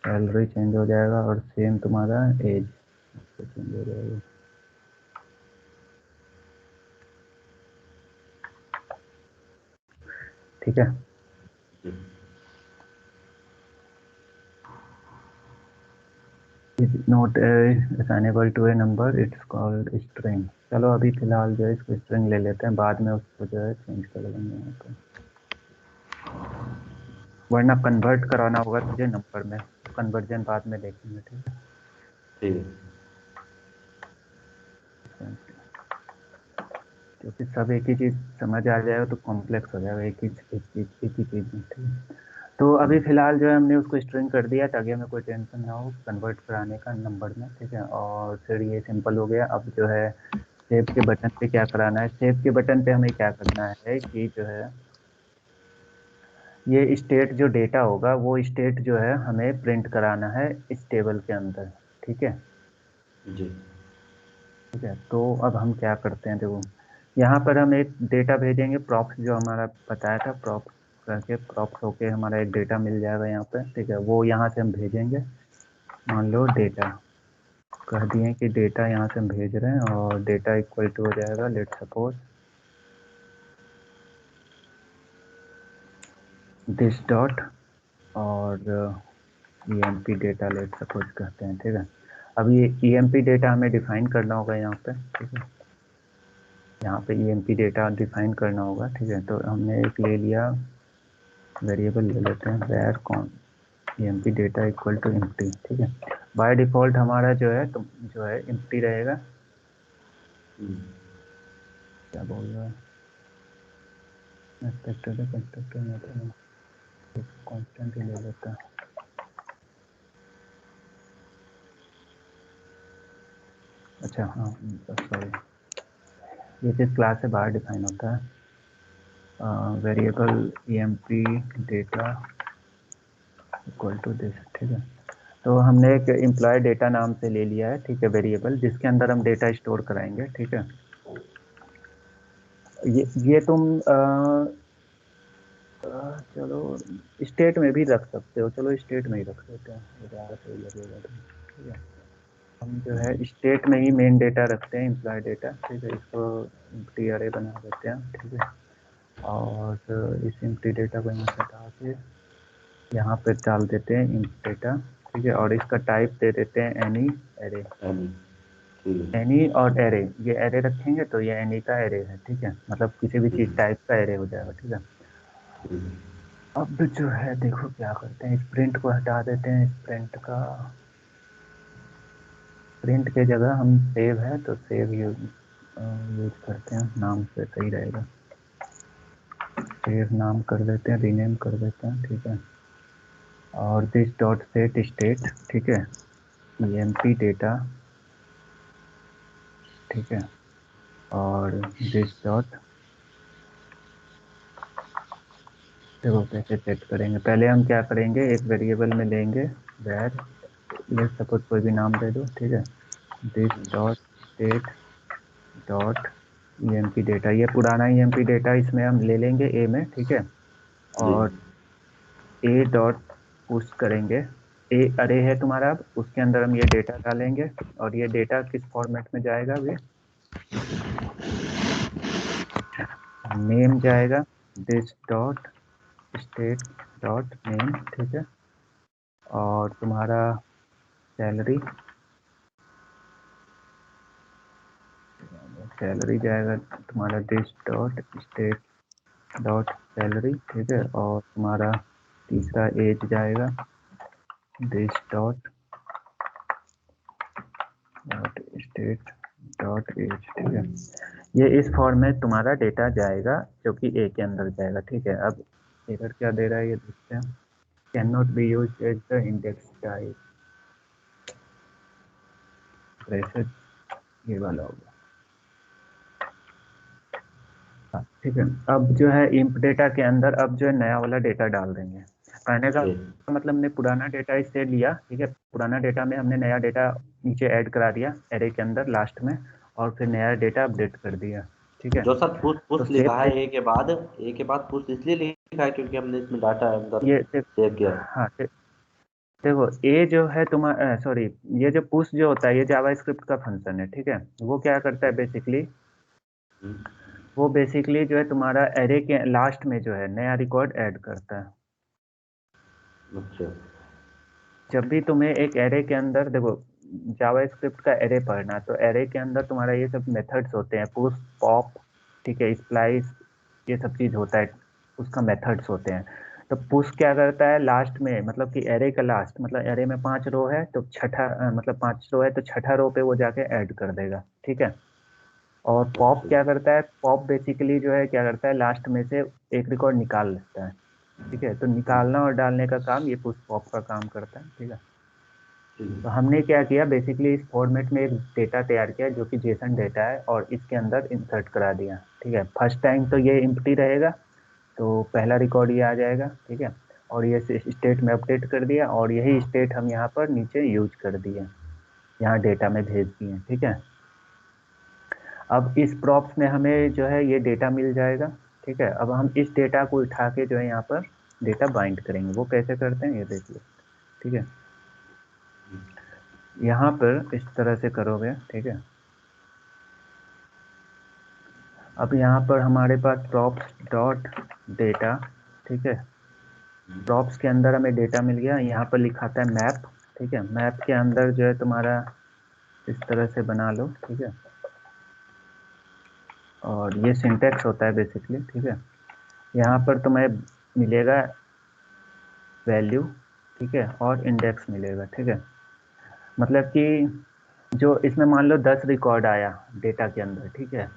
सैलरी चेंज हो जाएगा, और सेम तुम्हारा एज चेंज हो जाएगा, ठीक है। जी। Is not assignable to a number, it's called string. चलो अभी फिलहाल जो है इसको स्ट्रिंग ले लेते हैं, बाद में उसको जो है चेंज कर लेंगे यहाँ पे। वरना कन्वर्ट कराना होगा तुझे नंबर में, कन्वर्जन बाद में देखेंगे, ठीक है। ठीक है। क्योंकि सब एक ही चीज समझ आ जाएगा तो कॉम्प्लेक्स हो जाएगा एक ही चीज में, ठीक है। तो अभी फिलहाल जो है हमने उसको स्ट्रिंग कर दिया ताकि हमें कोई टेंशन ना हो कन्वर्ट कराने का नंबर में, ठीक है। और फिर ये सिंपल हो गया। अब जो है सेव के बटन पे क्या कराना है, सेव के बटन पे हमें क्या करना है कि जो है ये स्टेट जो डेटा होगा वो स्टेट जो है हमें प्रिंट कराना है इस टेबल के अंदर, ठीक है। जी। ठीक है, तो अब हम क्या करते हैं, देखो यहाँ पर हम एक डेटा भेजेंगे प्रॉप्स जो हमारा बताया था, प्रॉप्स करके प्रॉप्स होके हमारा एक डेटा मिल जाएगा यहाँ पे, ठीक है। वो यहाँ से हम भेजेंगे, मान लो डेटा कह दिए कि डेटा यहाँ से हम भेज रहे हैं और डेटा इक्वल टू हो जाएगा लेट सपोज दिस डॉट और ईएमपी डेटा लेट सपोज कहते हैं, ठीक है। अब ये ईएमपी डेटा हमें डिफाइन करना होगा यहाँ पे, ठीक है। यहाँ पे ईएमपी डेटा डिफाइन करना होगा, ठीक है। तो हमने एक ले लिया वेरिएबल, ले लेते हैं var con emp data equal to empty, ठीक है। बाय डिफॉल्ट हमारा जो है तो जो है एम्प्टी रहेगा। क्या बोल रहा है, एक्सपेक्टेड है कंस्ट्रक्टर में तो कांस्टेंट ही ले लेता है। अच्छा हाँ, सॉरी, ये चीज़ क्लास से बाहर डिफाइन होता है। Variable emp data equal to this, ठीक है। तो हमने एक एम्प्लॉय डेटा नाम से ले लिया है, ठीक है, वेरिएबल जिसके अंदर हम डेटा स्टोर कराएंगे, ठीक है। ये तुम चलो स्टेट में भी रख सकते हो, चलो स्टेट में ही रख देते हैं, वो ज़्यादा सही लगेगा तुम्हें, ठीक है। हम जो है स्टेट में ही मेन डेटा रखते हैं, एम्प्लॉय डेटा, ठीक है। इसको एम्प्टी अरे बना देते हैं, ठीक है। और इस एम्प्टी डेटा को यहाँ से हटा के यहाँ पे डाल देते हैं इंट डेटा, ठीक है। और इसका टाइप दे देते हैं एनी एरे, एनी और एरे, ये एरे रखेंगे तो ये एनी का एरे है, ठीक है। मतलब किसी भी चीज टाइप का एरे हो जाएगा, ठीक है। अब जो है देखो क्या करते हैं, इस प्रिंट को हटा देते हैं, इस प्रिंट का प्रिंट के जगह हम सेव है तो सेव यूज करते हैं, नाम से सही रहेगा, सेव नाम कर देते हैं, रीनेम कर देते हैं, ठीक है। और दिस डॉट सेट स्टेट, ठीक है, ईएमपी डेटा, ठीक है। और दिस डॉट, देखो कैसे सेट करेंगे, पहले हम क्या करेंगे एक वेरिएबल में लेंगे वेर, लेट सपोज कोई भी नाम दे दो, ठीक है। This dot state dot EMP data, ये पुराना ईएमपी डेटा इसमें हम ले लेंगे ए में, ठीक है। जी। और ए डॉट पुश करेंगे, ए अरे है तुम्हारा, अब उसके अंदर हम ये डेटा डालेंगे और ये डेटा किस फॉर्मेट में जाएगा, ये नेम जाएगा, this dot state dot name, ठीक है। और तुम्हारा सैलरी, सैलरी जाएगा तुम्हारा this dot state dot salary, ठीक है। और तुम्हारा तीसरा एज जाएगा this dot dot state dot age, ठीक है। ये इस फॉर्म में तुम्हारा डेटा जाएगा जो कि ए के अंदर जाएगा, ठीक है। अब एरर क्या दे रहा है ये देखते हैं, can not be use as the index type, braces ये वाला होगा, हाँ ठीक है। अब जो है इंप डेटा के अंदर अब जो है नया वाला डेटा डाल देंगे, कहने का जी। मतलब हमने पुराना डेटा इससे लिया, ठीक है। पुराना डेटा में हमने नया डेटा नीचे ऐड करा दिया एरे के अंदर लास्ट में, और फिर नया डेटा अपडेट कर दिया, ठीक है। जो सर पुश तो पुश सेव लिखा है ए के बाद पुश इसलिए लिखा है क्योंकि हमने इसमें डाटा अंदर ये सेव किया है। हाँ देखो ए जो है तुम्हारा, सॉरी, ये जो पुश जो होता है ये जावास्क्रिप्ट का फंक्शन है, ठीक है। वो क्या करता है बेसिकली, हम्म। वो बेसिकली जो है तुम्हारा एरे के लास्ट में जो है नया रिकॉर्ड ऐड करता है। अच्छा। जब भी तुम्हें एक एरे के अंदर देखो जावास्क्रिप्ट का एरे पढ़ना है तो एरे के अंदर तुम्हारा ये सब मेथड्स होते हैं, पुश पॉप, ठीक है, स्प्लाइस, ये सब चीज होता है, उसका मेथड्स होते हैं। तो पुश क्या करता है लास्ट में, मतलब कि एरे का लास्ट, मतलब एरे में 5 रो है तो छठा मतलब 5 रो है तो छठा रो पे वो जाके ऐड कर देगा, ठीक है। और पॉप अच्छा। क्या करता है, पॉप बेसिकली जो है क्या करता है, लास्ट में से एक रिकॉर्ड निकाल लेता है, ठीक है। तो निकालना और डालने का काम ये पुश पॉप का काम करता है, ठीक है। ठीक तो है। हमने क्या किया बेसिकली, इस फॉर्मेट में एक डेटा तैयार किया जो कि जेसन डेटा है, और इसके अंदर इंसर्ट करा दिया, ठीक है। फर्स्ट टाइम तो ये एम्प्टी रहेगा, तो पहला रिकॉर्ड ये आ जाएगा, ठीक है। और ये स्टेट में अपडेट कर दिया, और यही स्टेट हम यहाँ पर नीचे यूज कर दिए, यहाँ डेटा में भेज दिए, ठीक है। अब इस प्रॉप्स में हमें जो है ये डेटा मिल जाएगा, ठीक है। अब हम इस डेटा को उठा के जो है यहाँ पर डेटा बाइंड करेंगे, वो कैसे करते हैं ये देख लो, ठीक है। यहाँ पर इस तरह से करोगे, ठीक है। अब यहाँ पर हमारे पास प्रॉप्स डॉट डेटा, ठीक है। प्रॉप्स के अंदर हमें डेटा मिल गया, यहाँ पर लिखा था मैप, ठीक है। मैप के अंदर जो है तुम्हारा इस तरह से बना लो, ठीक है। और ये सिंटैक्स होता है बेसिकली, ठीक है। यहाँ पर तुम्हें मिलेगा वैल्यू, ठीक है, और इंडेक्स मिलेगा, ठीक है। मतलब कि जो इसमें मान लो 10 रिकॉर्ड आया डेटा के अंदर, ठीक है।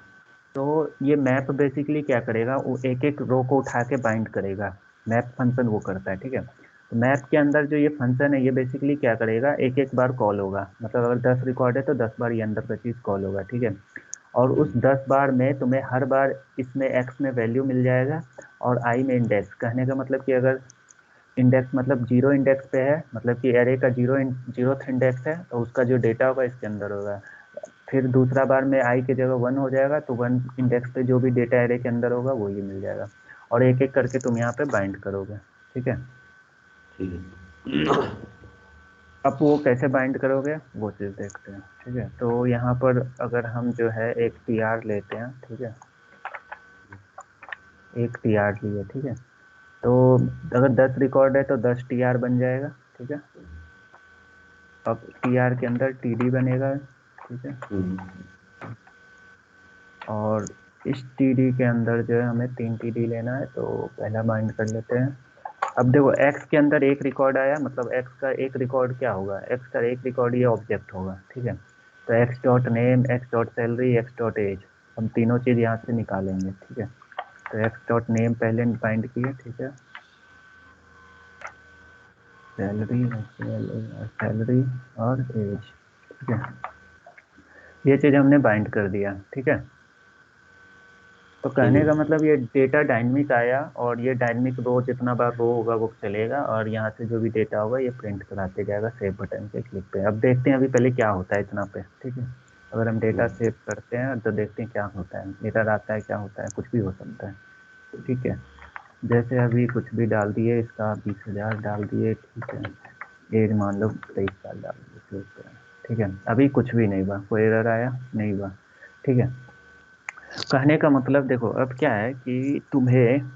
तो ये मैप बेसिकली क्या करेगा, वो एक एक रो को उठा के बाइंड करेगा, मैप फंक्शन वो करता है, ठीक है। तो मैप के अंदर जो ये फंक्शन है ये बेसिकली क्या करेगा, एक एक बार कॉल होगा, मतलब अगर 10 रिकॉर्ड है तो 10 बार ये अंदर का चीज़ कॉल होगा, ठीक है। और उस 10 बार में तुम्हें हर बार इसमें एक्स में वैल्यू मिल जाएगा, और आई में इंडेक्स। कहने का मतलब कि अगर इंडेक्स मतलब जीरो इंडेक्स पे है, मतलब कि एरे का जीरोथ इंडेक्स है, तो उसका जो डेटा होगा इसके अंदर होगा। फिर दूसरा बार में आई की जगह 1 हो जाएगा, तो 1 इंडेक्स पे जो भी डेटा एरे के अंदर होगा वो ये मिल जाएगा। और एक एक करके तुम यहाँ पे बाइंड करोगे, ठीक है। ठीक है। अब वो कैसे बाइंड करोगे वो चीज़ देखते हैं, ठीक है। तो यहाँ पर अगर हम जो है एक टी आर लेते हैं, ठीक है, एक टी आर लिए, ठीक है। तो अगर 10 रिकॉर्ड है तो 10 TR बन जाएगा, ठीक है। अब TR के अंदर TD बनेगा, ठीक है। और इस TD के अंदर जो है हमें 3 TD लेना है, तो पहला बाइंड कर लेते हैं। अब देखो x के अंदर एक रिकॉर्ड आया, मतलब x का एक रिकॉर्ड क्या होगा, x का एक रिकॉर्ड ये ऑब्जेक्ट होगा, ठीक है। तो x dot name, x dot salary, x dot age, हम तीनों चीज़ यहाँ से निकालेंगे, ठीक है। तो x डॉट नेम पहले बाइंड किए, ठीक है। सैलरी, सैलरी और एज, ठीक है। ये चीज़ हमने बाइंड कर दिया, ठीक है। तो ठीक कहने है। का मतलब ये डेटा डायनेमिक आया, और ये डायनेमिक रो जितना बार रो होगा वो चलेगा, और यहाँ से जो भी डेटा होगा ये प्रिंट कराते जाएगा सेव बटन पे क्लिक पे। अब देखते हैं अभी पहले क्या होता है इतना पे, ठीक है। अगर हम डेटा सेव करते हैं तो देखते हैं क्या होता है, एरर आता है, क्या होता है, कुछ भी हो सकता है, ठीक है। जैसे अभी कुछ भी डाल दिए, इसका 20,000 डाल दिए, ठीक है। एज मान लो 23 साल डाल दिए, सेव करें, ठीक है। अभी कुछ भी नहीं हुआ, कोई एरर आया नहीं हुआ, ठीक है। कहने का मतलब देखो अब क्या है कि तुम्हें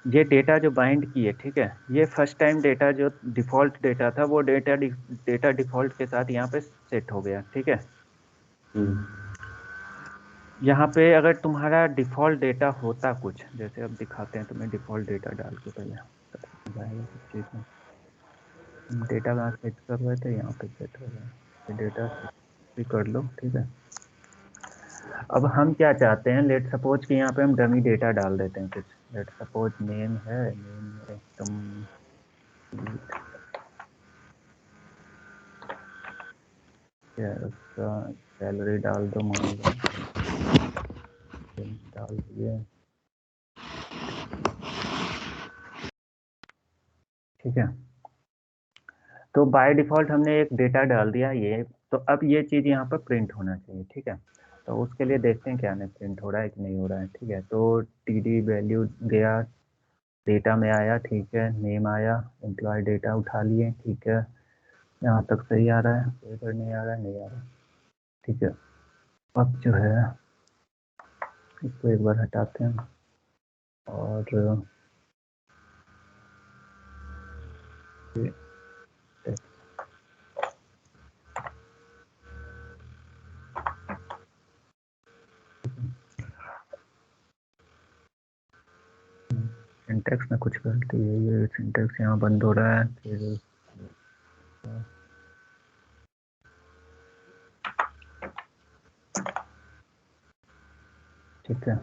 ये डेटा जो बाइंड किए, ठीक है, ये फर्स्ट टाइम डेटा जो डिफॉल्ट डेटा था वो डेटा डिफॉल्ट के साथ यहाँ पे सेट हो गया, ठीक है। यहाँ पे अगर तुम्हारा डिफॉल्ट डेटा होता कुछ, जैसे अब दिखाते हैं तुम्हें डिफॉल्ट डेटा डाल के, पहले तब समझ आएगा सब चीज़ में। हम डेटा कहाँ सेट कर रहे थे, यहाँ पे सेट हो गया, ये डेटा सेट भी कर लो, ठीक है। अब हम क्या चाहते हैं, लेट सपोज कि यहाँ पे हम डमी डेटा डाल देते हैं कुछ, लेट सपोज नेम है, नेम में तुम क्या उसका सैलरी डाल दो, मान लो डाल दिए, ठीक है। तो बाय डिफॉल्ट हमने एक डेटा डाल दिया ये, तो अब ये चीज़ यहाँ पर प्रिंट होना चाहिए, ठीक है। तो उसके लिए देखते हैं क्या नहीं प्रिंट हो रहा है कि नहीं हो रहा है, ठीक है। तो TD वैल्यू गया, डेटा में आया, ठीक है, नेम आया, एम्प्लॉय डेटा उठा लिए, ठीक है। यहाँ तक सही आ रहा है, कोई एरर नहीं आ रहा है, नहीं आ रहा है, ठीक है। अब जो है इसको एक बार हटाते हैं, और ये सिंटैक्स में कुछ गलती है, ये सिंटैक्स यहाँ बंद हो रहा है। फिर ठीक है।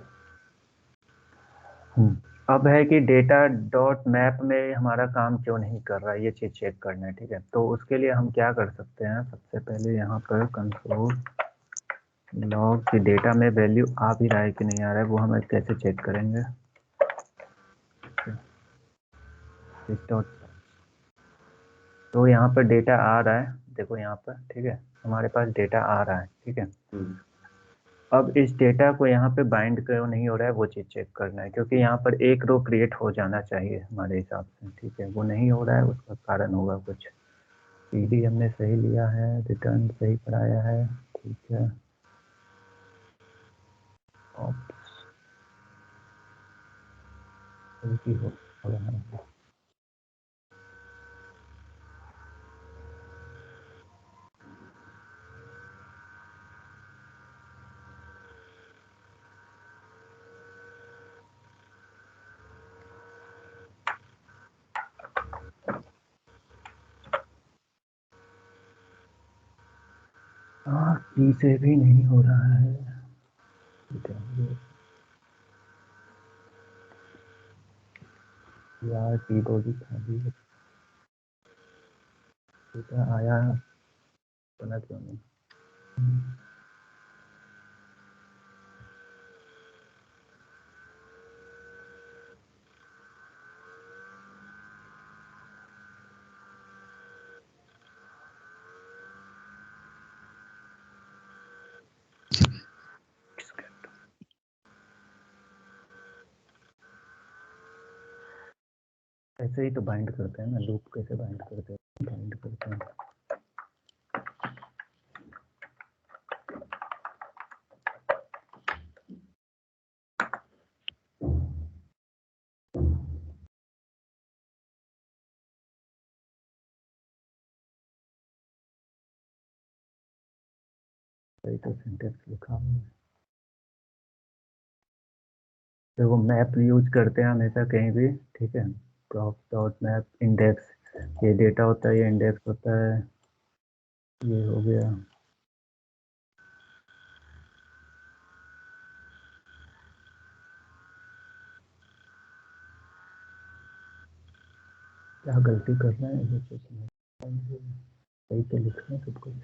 अब है कि डेटा डॉट मैप में हमारा काम क्यों नहीं कर रहा है, ये चीज़ चेक करना है। ठीक है, तो उसके लिए हम क्या कर सकते हैं, सबसे पहले यहाँ पर कंसोल लॉग की डेटा में वैल्यू आ भी रहा है कि नहीं आ रहा है, वो हम कैसे चेक करेंगे। तो यहाँ पर डेटा आ रहा है, देखो यहाँ पर, ठीक है, हमारे पास डेटा आ रहा है। ठीक है, अब इस डेटा को यहाँ पे बाइंड क्यों नहीं हो रहा है, वो चीज़ चेक करना है, क्योंकि यहाँ पर एक रो क्रिएट हो जाना चाहिए हमारे हिसाब से। ठीक है, वो नहीं हो रहा है, उसका कारण होगा कुछ। पीडी हमने सही लिया है, रिटर्न सही कराया है। ठीक है, गलती हो रहा है। की से भी नहीं हो रहा है। ठीक है, यार कीबोर्ड ही खाली है, डेटा आया बना क्यों नहीं। ऐसे ही तो बाइंड करते हैं ना, लूप कैसे बाइंड करते हैं, बाइंड करते हैं। सही तो सिंटेक्स लिखा हुआ है। देखो मैप यूज करते हैं हमेशा कहीं भी। ठीक है, प्रॉप डॉट मैप इंडेक्स, ये डेटा होता है, ये इंडेक्स होता है, ये हो गया। क्या गलती कर रहे हैं ये कुछ नहीं, सही तो लिख रहे हैं सब कुछ।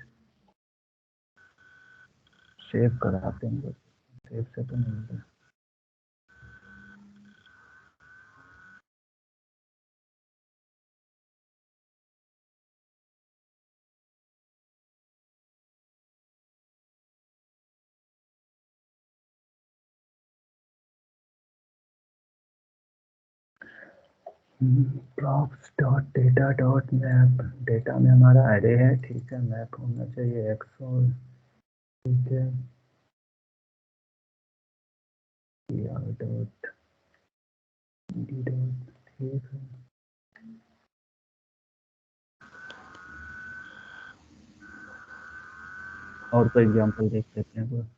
सेव कराते हैं, सेव से तो नहीं होगा। Props dot data dot map, data में हमारा एरे है। ठीक है, मैप होना चाहिए एक्स और, ठीक है, डॉट डी डॉट, ठीक है। और कोई एग्जांपल देख लेते हैं।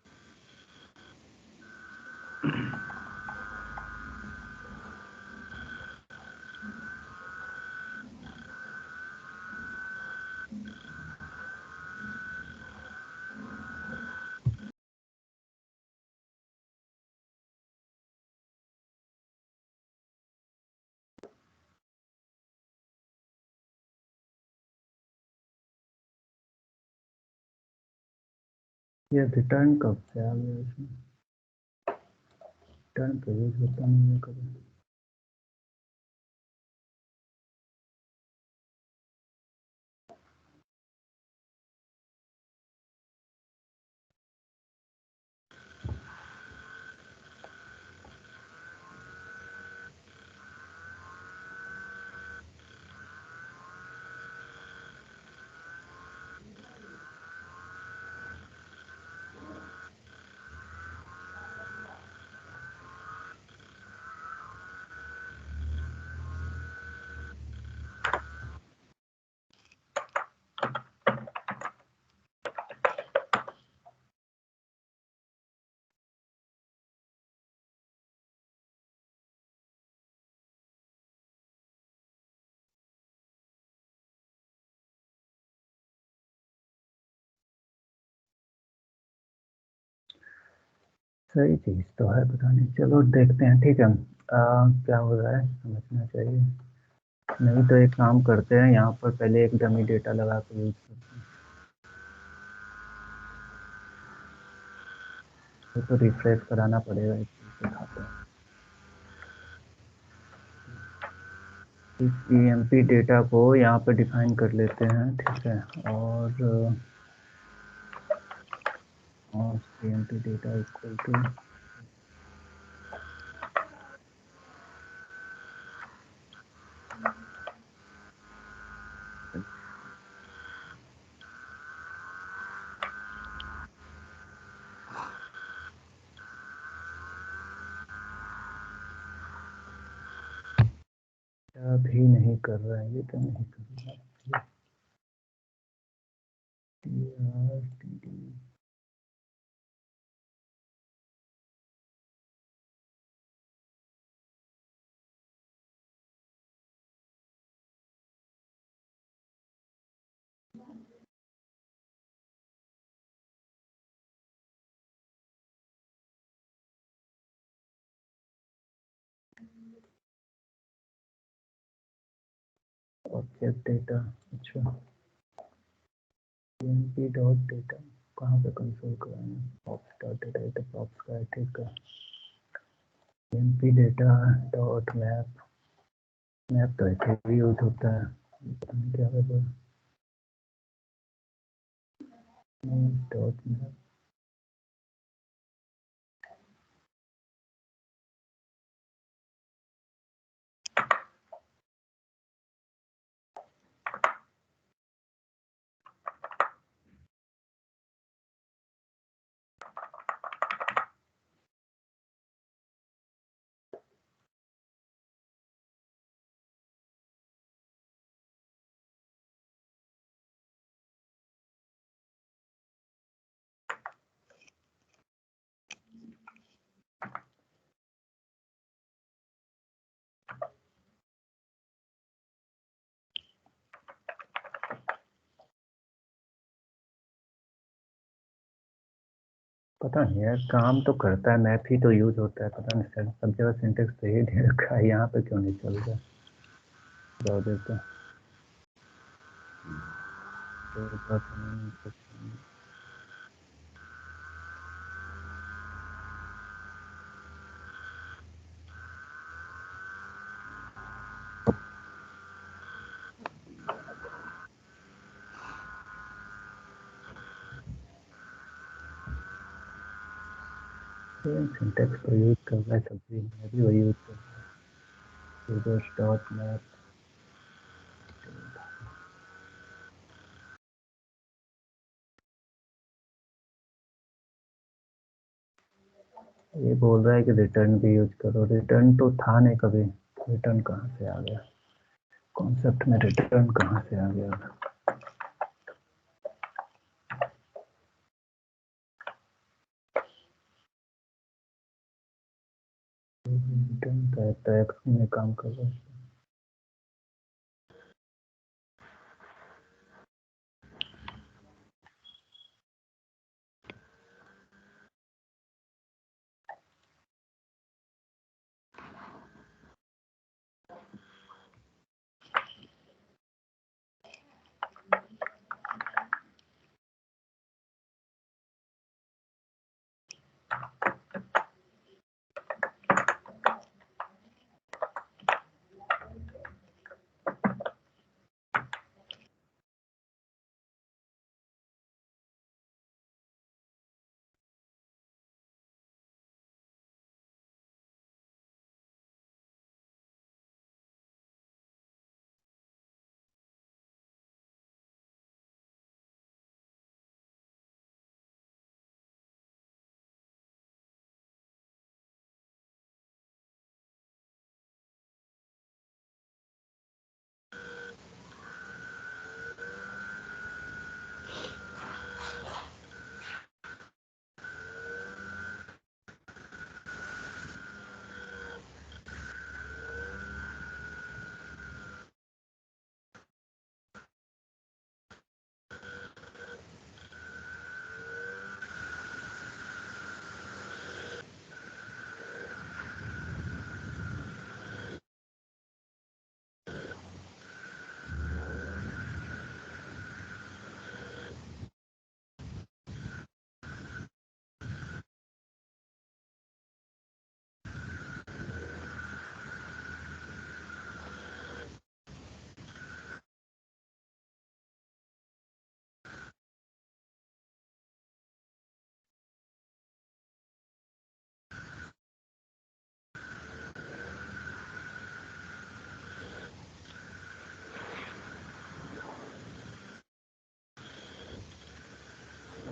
ये रिटर्न कब से आ गया इसमें, रिटर्न तो यूज होता नहीं है कभी। सही चीज़ तो है, पता नहीं, चलो देखते हैं, ठीक है। क्या हो रहा है समझना चाहिए। नहीं तो एक काम करते हैं, यहाँ पर पहले एक डमी डेटा लगा कर यूज करते हैं। तो रिफ्रेश कराना पड़ेगा एक चीज़ दिखाते हैं। इस ईएमपी डेटा को यहाँ पर डिफाइन कर लेते हैं, ठीक है। और ईएमपी डेटा इक्वल टू भी नहीं कर रहा है, ये तो नहीं कर रहा है। ऑब्जेक्ट डेटा, अच्छा, ईएमपी डॉट डेटा कहाँ पे कंसोल कराएंगे, प्रॉप्स डॉट डेटा, ये तो प्रॉप्स का है, ठीक है। EMP data dot map, map तो ऐसे भी यूज होता है, पता नहीं क्या है, डॉट मैप। पता नहीं यार, काम तो करता है, मैप ही तो यूज होता है, पता नहीं सर, सब जगह सिंटेक्स तो ही दे रखा है, यहाँ पे क्यों नहीं चल रहा। जाओ देखते हैं। कोई बात नहीं, कुछ नहीं। सिंटेक्स तो यूज कर रहा है सब भी, मैं भी वही यूज कर रहा हूँ, यूजर्स डॉट मैप। ये बोल रहा है कि रिटर्न भी यूज करो, रिटर्न तो था नहीं कभी, रिटर्न कहाँ से आ गया, कॉन्सेप्ट में रिटर्न कहाँ से आ गया। रिटर्न का टैक्स में काम कर रहा है।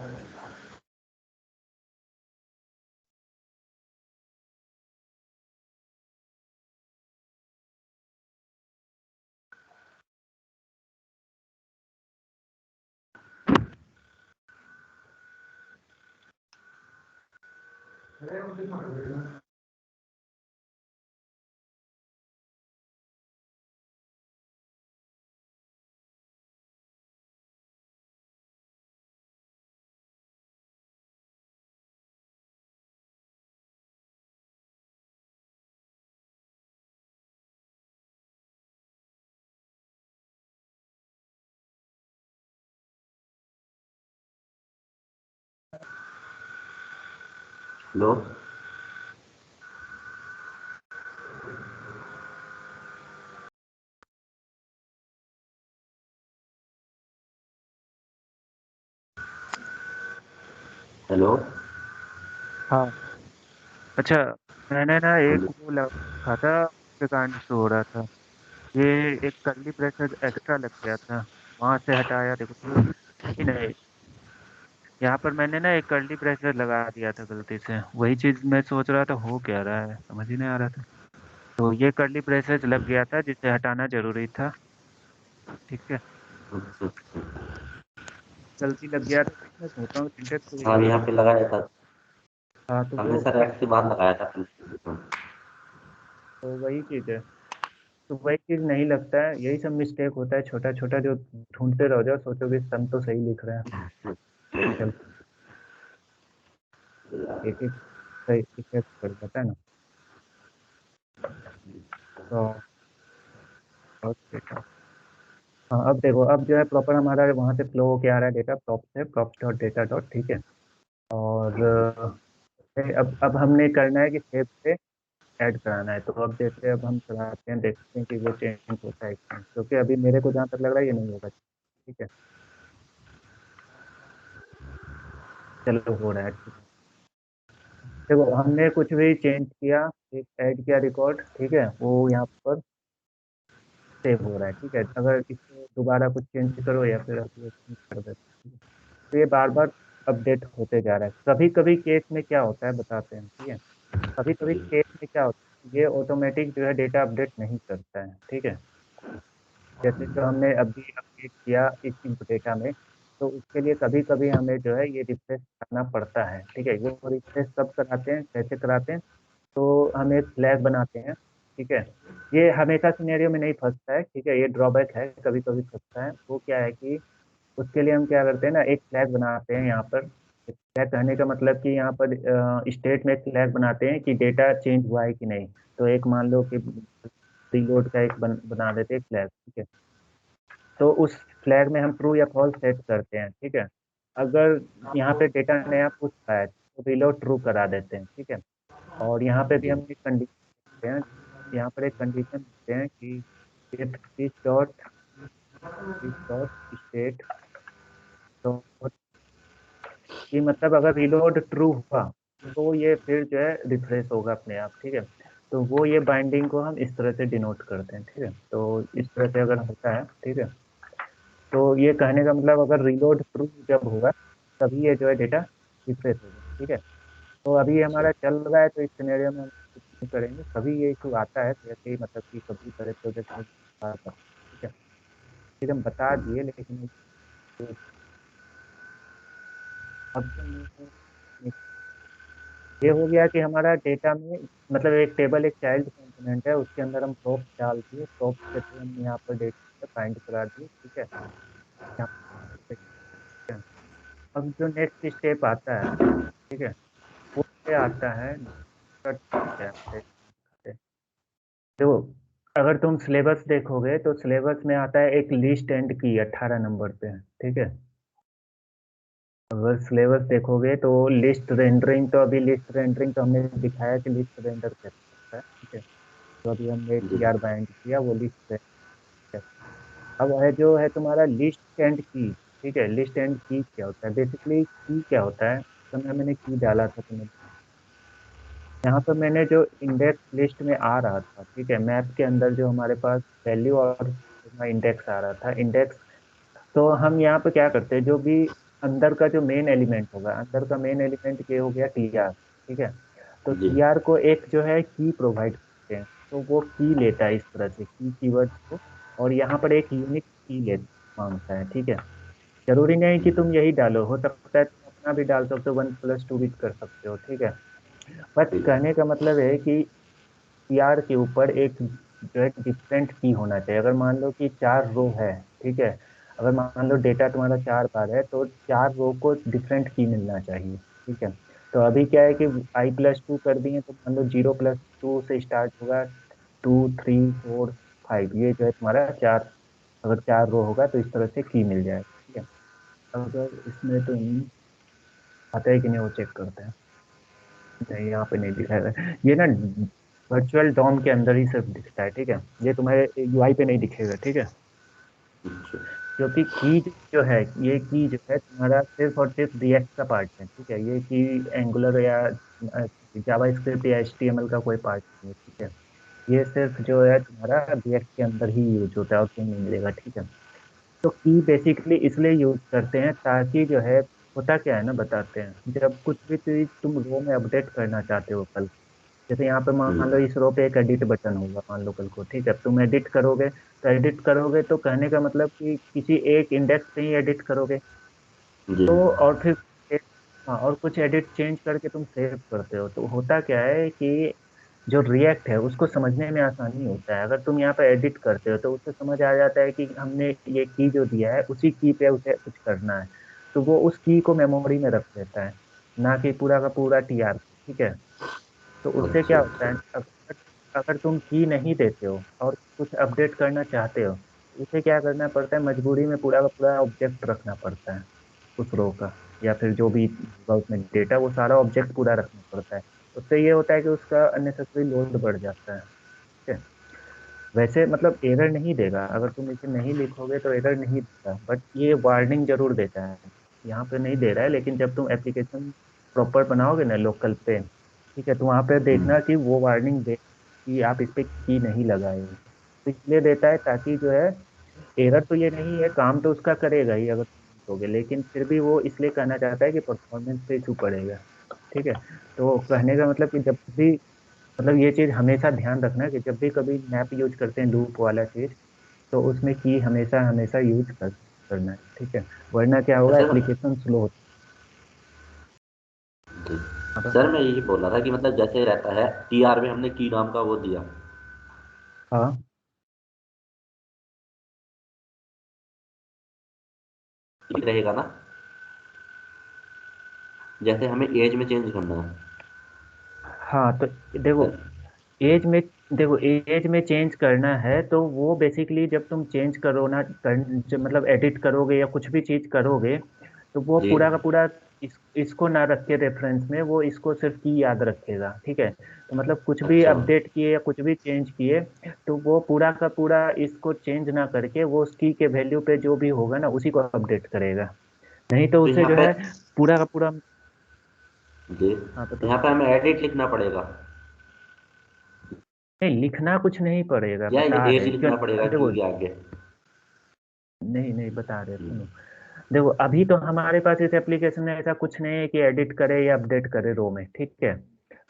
हेलो। हेलो। हाँ। अच्छा, मैंने ना एक हेलो। वो रखा था, उसके कारण शो हो रहा था। ये एक कर्ली ब्रेसेस एक्स्ट्रा लग गया था, वहां से हटाया, देखो नहीं नहीं, यहाँ पर मैंने ना एक कर्ली ब्रेसेस लगा दिया था गलती से, वही चीज मैं सोच रहा था हो क्या रहा है, समझ ही नहीं आ रहा था। तो ये कर्ली ब्रेसेस लग गया था जिसे हटाना जरूरी था। ठीक है, अच्छा अच्छा। गलती लग गया था, तो मैं सोच रहा हूँ सिंटेक्स को भी हाँ, ठीक यहाँ कर। पे लगाया था। हाँ तो हमने वो सर अब एक्ट के बाद लगाया था। तो वही चीज है, तो वही चीज नहीं लगता है, यही सब मिस्टेक होता है छोटा छोटा, जो ढूंढते रह जाओ, सोचोगे सम तो सही लिख रहे हैं, जब एक एक सही इफेक्ट कर जाता है ना। तो और डेटा, हाँ अब देखो, अब जो है प्रॉपर हमारा वहाँ से फ्लो होके आ रहा है डेटा, प्रॉप से प्रॉप्स डॉट डेटा डॉट, ठीक है। और अब हमने करना है कि सेव से ऐड कराना है, तो अब जैसे अब हम चलाते हैं, देखते हैं कि वो चेंज होता है कि नहीं, क्योंकि अभी मेरे को जहाँ तक लग रहा है ये नहीं होगा। ठीक है, चलो हो रहा है, ठीक है। देखो हमने कुछ भी चेंज किया, एक ऐड किया रिकॉर्ड, ठीक है, वो यहाँ पर सेव हो रहा है, ठीक है। अगर इसको दोबारा कुछ चेंज करो या फिर आप ये चेंज कर देते हो, तो ये बार बार अपडेट होते जा रहा है। कभी कभी केस में क्या होता है बताते हैं, ठीक है। कभी कभी जी। केस में क्या होता है, ये ऑटोमेटिक जो है डेटा अपडेट नहीं करता है, ठीक है। जैसे जो हमने अभी अपडेट किया इस इनपुट डेटा में, तो उसके लिए कभी कभी हमें जो है ये रिफ्रेश करना पड़ता है, ठीक है। वो रिफ्रेश कब कराते हैं, कैसे कराते हैं, तो हम एक फ्लैग बनाते हैं, ठीक है। ये हमेशा सिनेरियो में नहीं फंसता है, ठीक है, ये ड्रॉबैक है, कभी कभी फंसता है। वो क्या है कि उसके लिए हम क्या करते हैं ना, एक फ्लैग बनाते हैं यहाँ पर। फ्लैग कहने का मतलब कि यहाँ पर स्टेट में एक फ्लैग बनाते हैं कि डेटा चेंज हुआ है कि नहीं। तो एक मान लो कि रीलोड का एक बना देते हैं फ्लैग, ठीक है। तो उस फ्लैग में हम ट्रू या फॉल्स सेट करते हैं, ठीक है। अगर यहाँ पे डेटा नया पुश हुआ है तो रीलोड ट्रू करा देते हैं, ठीक है। और यहाँ पे भी जी। हम एक कंडीशन देते हैं, यहाँ पर एक कंडीशन देते हैं कि if this dot state dot, कि मतलब अगर रीलोड ट्रू हुआ तो ये फिर जो है रिफ्रेश होगा अपने आप, ठीक है। तो वो ये बाइंडिंग को हम इस तरह से डिनोट करते हैं, ठीक है। तो इस तरह से अगर होता है, ठीक है, तो ये कहने का मतलब अगर रीलोड ट्रू जब होगा तभी ये जो है डेटा रिफ्रेश होगा, ठीक है। तो अभी अच्छा। हमारा चल रहा है, तो इस सिनेरियो में हम कुछ नहीं करेंगे, कभी ये इशू आता है तो ऐसे ही, मतलब कि कभी बड़े प्रोजेक्ट में आता है, ठीक है। फिर हम बता दिए, लेकिन अब ये हो गया कि हमारा डेटा में, मतलब एक टेबल एक चाइल्ड कंपोनेंट है, उसके अंदर हम प्रॉप्स डाल दिए, प्रॉप्स के थ्रू हम यहाँ पर डेटा फाइंड करा दिए, ठीक है। यहाँ पे, ठीक है। अब जो नेक्स्ट स्टेप आता है, ठीक है, वो ये आता है, क्या है, देखो अगर तुम सिलेबस देखोगे तो सिलेबस में आता है एक लिस्ट एंड की 18 नंबर पे, ठीक है। अगर सिलेबस देखोगे तो लिस्ट रेंडरिंग, तो अभी लिस्ट रेंडरिंग तो हमने दिखाया कि लिस्ट रेंडर कैसे होता है, ठीक है। तो अभी हमने जी। टी आर बाइंड किया, वो लिस्ट रेंडर। अब है जो है तुम्हारा लिस्ट एंड की, ठीक है। लिस्ट एंड की क्या होता है, बेसिकली की क्या होता है, तो मैंने की डाला था तुम्हें, यहाँ पर मैंने जो इंडेक्स लिस्ट में आ रहा था, ठीक है, मैप के अंदर जो हमारे पास वैल्यू और इंडेक्स आ रहा था, इंडेक्स। तो हम यहाँ पे क्या करते हैं, जो भी अंदर का जो मेन एलिमेंट होगा, अंदर का मेन एलिमेंट ये हो गया टी आर, ठीक है। तो जी टी आर को एक जो है की प्रोवाइड करते हैं, तो वो की लेता है इस तरह से की कीवर्ड को, और यहाँ पर एक यूनिक की ले मांगता है, ठीक है। जरूरी नहीं कि तुम यही डालो, हो सकता है तुम अपना भी डाल सकते हो, 1+2 भी कर सकते हो, ठीक है। बट ठीक है। कहने का मतलब है कि टीआर के ऊपर एक जो है डिफरेंट की होना चाहिए। अगर मान लो कि 4 रो है, ठीक है, अगर मान लो डेटा तुम्हारा 4 बार है, तो 4 रो को डिफरेंट की मिलना चाहिए, ठीक है। तो अभी क्या है कि i+2 कर दिए, तो मान लो 0+2 से स्टार्ट होगा, 2, 3, 4, 5, ये जो है तुम्हारा चार, अगर 4 रो होगा तो इस तरह से की मिल जाएगा, ठीक है। अगर इसमें तुम आता है कि नहीं वो चेक करते हैं। नहीं, यहाँ पे नहीं दिखाएगा ये ना, वर्चुअल डॉम के अंदर ही सिर्फ दिखता है, ठीक है। ये तुम्हारे यूआई पे नहीं दिखेगा, ठीक है। अच्छा। क्योंकि की जो है, ये की जो है तुम्हारा सिर्फ और सिर्फ रिएक्ट का पार्ट है, ठीक है। ये की एंगुलर या जावा स्क्रिप्ट या एचटीएमएल का कोई पार्ट नहीं है, ठीक है। ये सिर्फ जो है तुम्हारा रिएक्ट के अंदर ही यूज होता है और कहीं नहीं मिलेगा, ठीक है। तो की बेसिकली इसलिए यूज करते हैं ताकि जो है, होता क्या है ना, बताते हैं, जब कुछ भी चीज तुम रो में अपडेट करना चाहते हो कल, जैसे यहाँ पे मान लो इस रो पे एक एडिट बटन होगा, मान लो कल को, ठीक है, तुम एडिट करोगे, तो एडिट करोगे तो कहने का मतलब कि किसी एक इंडेक्स पे ही एडिट करोगे, जी। तो और फिर हाँ, और कुछ एडिट चेंज करके तुम सेव करते हो, तो होता क्या है कि जो रिएक्ट है उसको समझने में आसानी होता है। अगर तुम यहाँ पे एडिट करते हो तो उसे समझ आ जाता है कि हमने ये की जो दिया है उसी की पे उसे कुछ करना है, तो वो उस की को मेमोरी में रख देता है, ना कि पूरा का पूरा टीआर, ठीक है। तो उससे अच्छा क्या होता है, अच्छा। अगर अगर तुम की नहीं देते हो और कुछ अपडेट करना चाहते हो, तो उसे क्या करना पड़ता है, मजबूरी में पूरा का पूरा ऑब्जेक्ट रखना पड़ता है उस रो का, या फिर जो भी होगा उसमें डेटा, वो सारा ऑब्जेक्ट पूरा रखना पड़ता है। उससे ये होता है कि उसका अननेसेसरी लोड बढ़ जाता है, ठीक है। वैसे मतलब एरर नहीं देगा, अगर तुम इसे नहीं लिखोगे तो एरर नहीं देगा, बट ये वार्निंग जरूर देता है। यहाँ पे नहीं दे रहा है, लेकिन जब तुम एप्लीकेशन प्रॉपर बनाओगे ना लोकल पे, ठीक है, तो वहाँ पे देखना कि वो वार्निंग दे कि आप इस पे की नहीं लगाए। तो इसलिए देता है ताकि जो है, एरर तो ये नहीं है, काम तो उसका करेगा ही अगर तुम लिखोगे, लेकिन फिर भी वो इसलिए कहना चाहता है कि परफॉर्मेंस पे इशू पड़ेगा, ठीक है। तो कहने का मतलब कि जब भी, मतलब ये चीज हमेशा ध्यान रखना कि जब भी कभी मैप यूज करते हैं लूप वाला चीज, तो उसमें की हमेशा हमेशा यूज करना है, ठीक है। वरना क्या होगा, अच्छा सर। एप्लीकेशन स्लो होता जी। है। सर मैं यही बोल रहा था कि मतलब जैसे रहता है टीआर में हमने की नाम का वो दिया, हाँ ठीक रहेगा ना? जैसे हमें एज में चेंज करना है। हाँ, तो देखो सर। एज में, देखो एज में चेंज करना है तो वो बेसिकली जब तुम चेंज करो ना, जब मतलब एडिट करोगे या कुछ भी चीज करोगे, तो वो जी। पूरा का पूरा इसको ना रख के रेफरेंस में, वो इसको सिर्फ की याद रखेगा, ठीक है। तो मतलब कुछ भी अच्छा। अपडेट किए या कुछ भी चेंज किए, तो वो पूरा का पूरा इसको चेंज ना करके वो उस की के वैल्यू पे जो भी होगा ना उसी को अपडेट करेगा। नहीं तो तो उसे यहाँ जो पे है पूरा का पूरा। जी, हाँ तो बताओ। यहाँ पे हमें एडिट लिखना पड़ेगा नहीं, लिखना कुछ नहीं पड़ेगा, या ये बता एज रहे क्यों। लिखना पड़ेगा की देखो, के आगे? नहीं नहीं, बता रहे जी। सुनो। देखो अभी तो हमारे पास इस एप्लीकेशन में ऐसा कुछ नहीं है कि एडिट करे या अपडेट करे रो में, ठीक है।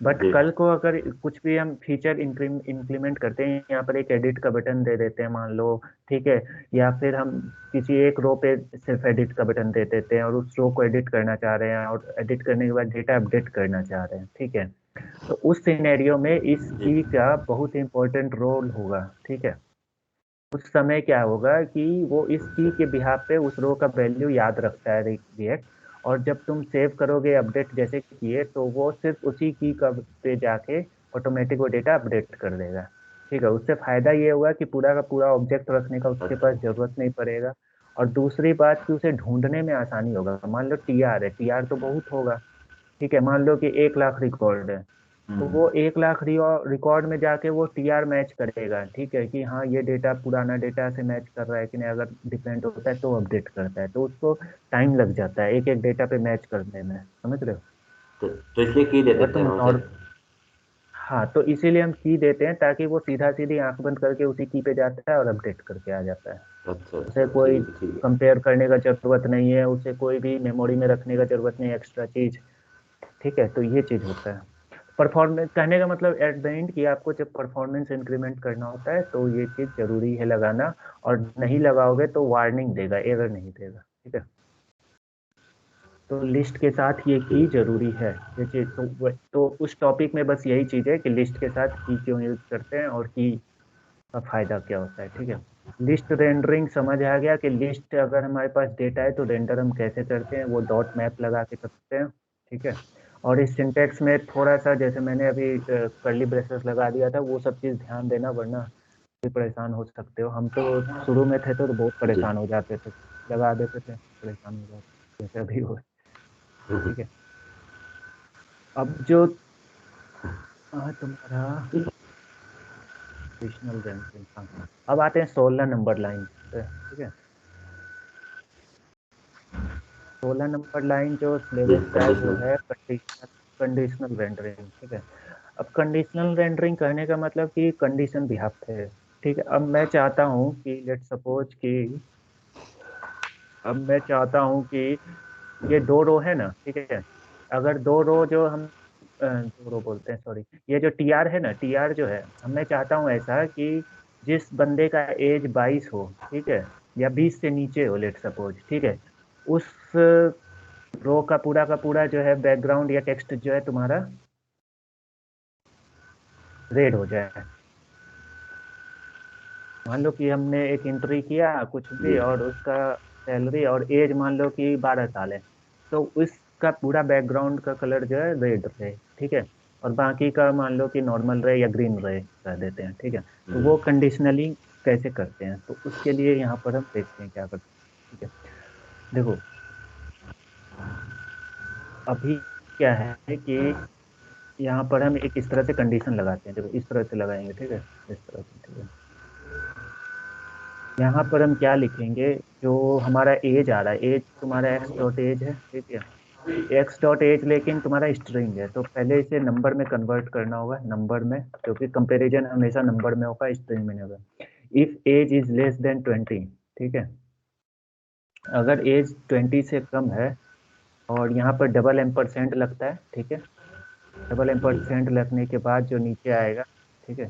बट जी। कल को अगर कुछ भी हम फीचर इंप्लीमेंट करते हैं, यहाँ पर एक एडिट का बटन दे देते हैं मान लो, ठीक है, या फिर हम किसी एक रो पे सिर्फ एडिट का बटन दे देते हैं और उस रो को एडिट करना चाह रहे हैं, और एडिट करने के बाद डेटा अपडेट करना चाह रहे हैं, ठीक है। तो उस सिनेरियो में इस जी। की का बहुत इंपॉर्टेंट रोल होगा, ठीक है। उस समय क्या होगा कि वो इस की अच्छा। के बिहाफ पे उस रो का वैल्यू याद रखता है रिएक्ट, और जब तुम सेव करोगे अपडेट जैसे किए, तो वो सिर्फ उसी की का पे जाके ऑटोमेटिक वो डेटा अपडेट कर देगा, ठीक है। उससे फायदा ये होगा कि पूरा का पूरा ऑब्जेक्ट रखने का उसके पास अच्छा। जरूरत नहीं पड़ेगा। और दूसरी बात कि उसे ढूंढने में आसानी होगा। मान लो टीआर है, टीआर तो बहुत होगा, ठीक है, मान लो कि 1 लाख रिकॉर्ड है, तो वो 1 लाख रिकॉर्ड में जाके वो टीआर मैच करेगा, ठीक है, कि हाँ ये डेटा पुराना डेटा से मैच कर रहा है कि नहीं, अगर डिफरेंट होता है तो अपडेट करता है, तो उसको टाइम लग जाता है एक एक डेटा पे मैच करने में, समझ रहे हो। तो इसलिए की दे अगर देते हैं तुम उसे। हाँ, तो इसीलिए हम की देते हैं ताकि वो सीधा सीधी आंख बंद करके उसी की पे जाता है और अपडेट करके आ जाता है। अच्छा उसे अच्छा, कोई ठीक ठीक है। कंपेयर करने का जरूरत नहीं है, उसे कोई भी मेमोरी में रखने का जरूरत नहीं है एक्स्ट्रा चीज। ठीक है, तो ये चीज होता है। परफॉर्मेंस कहने का मतलब एट द एंड कि आपको जब परफॉर्मेंस इंक्रीमेंट करना होता है तो ये चीज जरूरी है लगाना। और नहीं लगाओगे तो वार्निंग देगा, एरर नहीं देगा। ठीक है, तो लिस्ट के साथ ये की जरूरी है। ये चीज तो उस टॉपिक में बस यही चीज है कि लिस्ट के साथ की क्यों यूज करते हैं और की का फायदा क्या होता है। ठीक है, लिस्ट रेंडरिंग समझ आ गया कि लिस्ट अगर हमारे पास डेटा है तो रेंडर हम कैसे करते हैं, वो डॉट मैप लगा के करते हैं। ठीक है, और इस सिंटेक्स में थोड़ा सा जैसे मैंने अभी कर्ली ब्रेसेस लगा दिया था, वो सब चीज ध्यान देना, वरना भी परेशान हो सकते हो। हम तो शुरू में थे तो बहुत जी। परेशान हो जाते थे, लगा देते थे, परेशान हो जाते जैसे अभी हो। हम्म, ठीक है, अब जो तुम्हारा एडिशनल रैंकिंग, हाँ, अब आते हैं 16 नंबर लाइन पे। ठीक है, 16 नंबर लाइन जो जी सिलेबस का है वो कंडीशनल। है कंडीशनल कंडीशनल रेंडरिंग। ठीक है, अब कंडीशनल रेंडरिंग कहने का मतलब कि कंडीशन बिहाफ है। ठीक है, अब मैं चाहता हूँ कि लेट सपोज कि अब मैं चाहता हूँ कि ये दो रो है ना। ठीक है, अगर दो रो जो हम दो रो बोलते हैं, सॉरी, ये जो टी आर है ना, टी आर जो है, हम मैं चाहता हूँ ऐसा कि जिस बंदे का एज 22 हो, ठीक है, या 20 से नीचे हो लेट सपोज, ठीक है, उस रो का पूरा जो है बैकग्राउंड या टेक्स्ट जो है तुम्हारा रेड हो जाए। मान लो कि हमने एक एंट्री किया कुछ भी जी और उसका सैलरी और एज मान लो कि 12 साल है, तो उसका पूरा बैकग्राउंड का कलर जो है रेड रहे। ठीक है, और बाकी का मान लो कि नॉर्मल रहे या ग्रीन रहे कर देते हैं। ठीक है, तो जी। वो कंडीशनली कैसे करते हैं, तो उसके लिए यहाँ पर हम देखते हैं क्या करते हैं। ठीक है, देखो अभी क्या है कि यहाँ पर हम एक इस तरह से कंडीशन लगाते हैं, देखो इस तरह से लगाएंगे। ठीक है, इस तरह से। ठीक है, यहाँ पर हम क्या लिखेंगे, जो हमारा एज आ रहा है, एज तुम्हारा एक्स डॉट एज है। ठीक है, एक्स डॉट एज लेकिन तुम्हारा स्ट्रिंग है, तो पहले इसे नंबर में कन्वर्ट करना होगा, नंबर में, क्योंकि कंपैरिजन हमेशा नंबर में होगा, स्ट्रिंग में नहीं होगा। If age is less than 20, ठीक है, अगर एज 20 से कम है, और यहाँ पर डबल एम्परसेंट लगता है। ठीक है, डबल जी एम्परसेंट लगने के बाद जो नीचे आएगा, ठीक है,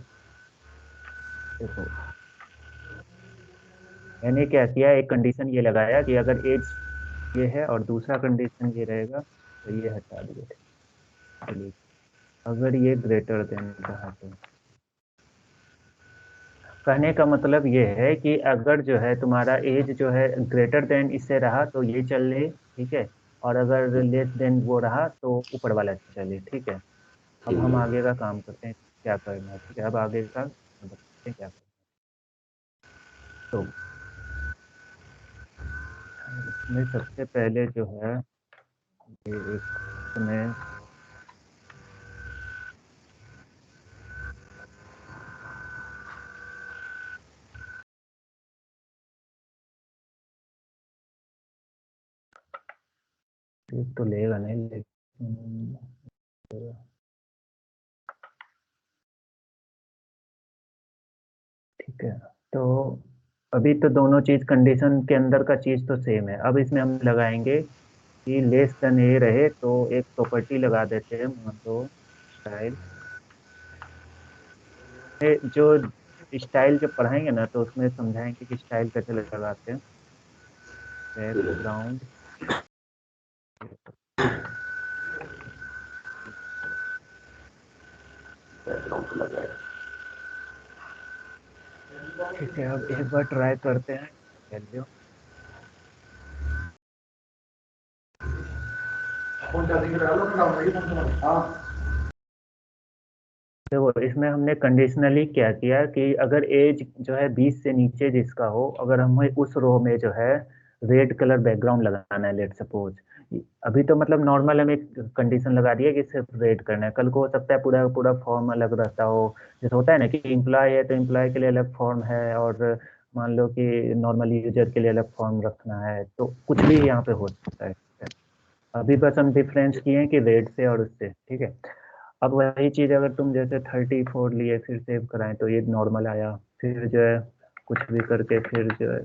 देखो मैंने क्या किया, एक कंडीशन ये लगाया कि अगर एज ये है और दूसरा कंडीशन ये रहेगा, तो ये हटा दिए। चलिए, अगर ये ग्रेटर देन रहा तो कहने का मतलब ये है कि अगर जो है तुम्हारा एज जो है ग्रेटर देन इससे रहा तो ये चल ले। ठीक है, और अगर लेस देन वो रहा तो ऊपर वाला चले। ठीक है, अब ठीक हम है। आगे का काम करते हैं, क्या करना है। ठीक है, अब आगे का बताते हैं क्या करना है। तो इसमें सबसे पहले जो है ये एक इसमें एक तो लेगा नहीं, लेकिन ठीक है, तो अभी तो दोनों चीज कंडीशन के अंदर का चीज तो सेम है। अब इसमें हम लगाएंगे कि लेस देन ए रहे तो एक प्रॉपर्टी लगा देते हैं, मान लो स्टाइल। जो स्टाइल जब पढ़ाएंगे ना तो उसमें समझाएंगे कि स्टाइल कैसे लगाते हैं। ठीक है। बैकग्राउंड, बैकग्राउंड चला जाएगा। ठीक है, अब एक बार ट्राई करते हैं वैल्यू। देखो इसमें हमने कंडीशनली क्या किया कि अगर एज जो है 20 से नीचे जिसका हो, अगर हमें उस रो में जो है रेड कलर बैकग्राउंड लगाना है लेट सपोज, अभी तो मतलब नॉर्मल हमें कंडीशन लगा दिया कि सिर्फ रेड करना है, कल को हो सकता है पूरा पूरा फॉर्म अलग रहता हो। जैसे होता है ना कि एम्प्लॉय है तो एम्प्लॉय के लिए अलग फॉर्म है, और मान लो कि नॉर्मल यूजर के लिए अलग फॉर्म रखना है, तो कुछ भी यहाँ पे हो सकता है। अभी बस हम डिफरेंस किए हैं कि रेड से और उससे। ठीक है, अब वही चीज अगर तुम जैसे 34 लिए फिर सेव कराएं तो ये नॉर्मल आया, फिर जो है कुछ भी करके फिर जो है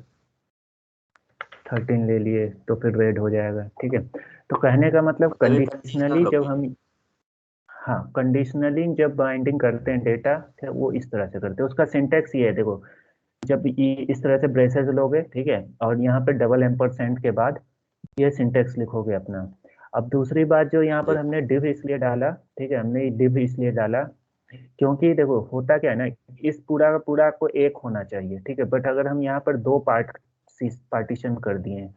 13 ले लिए तो फिर रेड हो जाएगा, ठीक है। तो कहने का मतलब मतलब ये कंडीशनल कंडीशनली जब होगी। हम, हाँ कंडीशनली जब बाइंडिंग करते हैं डेटा, तो वो इस तरह से करते हैं। उसका सिंटेक्स ये है देखो, जब ये इस तरह से ब्रेसेस लोगे, ठीक है, और यहाँ पे डबल एम्परसेंड के बाद ये सिंटेक्स लिखोगे अपना। अब दूसरी बात जो यहाँ पर जी हमने डिव इसलिए डाला, ठीक है, हमने डिव इसलिए डाला क्योंकि देखो होता क्या है ना, इस पूरा का पूरा को एक होना चाहिए, ठीक है, बट अगर हम यहाँ पर दो पार्टीशन कर दिए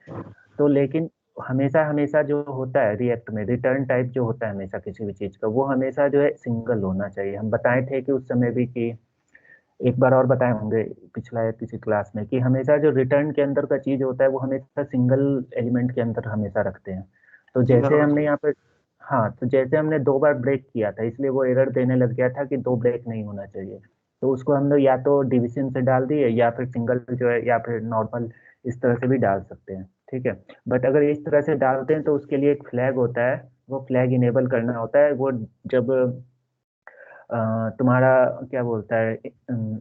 तो लेकिन हमेशा हमेशा जो होता है रिएक्ट में रिटर्न टाइप जो होता है हमेशा किसी भी चीज का, वो हमेशा जो है सिंगल होना चाहिए। हम बताए थे कि उस समय भी कि एक बार और बताए होंगे पिछला किसी क्लास में कि हमेशा जो रिटर्न के अंदर का चीज होता है वो हमेशा सिंगल एलिमेंट के अंदर हमेशा रखते हैं। तो सिंगल जैसे होना हमने चाहिए। यहाँ पे, हाँ तो जैसे हमने दो बार ब्रेक किया था इसलिए वो एरर देने लग गया था कि दो ब्रेक नहीं होना चाहिए। तो उसको हम लोग या तो डिविजन से डाल दिए या फिर सिंगल जो है या फिर नॉर्मल इस तरह से भी डाल सकते हैं, ठीक है। बट अगर इस तरह से डालते हैं तो उसके लिए एक फ्लैग होता है, वो फ्लैग इनेबल करना होता है। वो जब तुम्हारा क्या बोलता है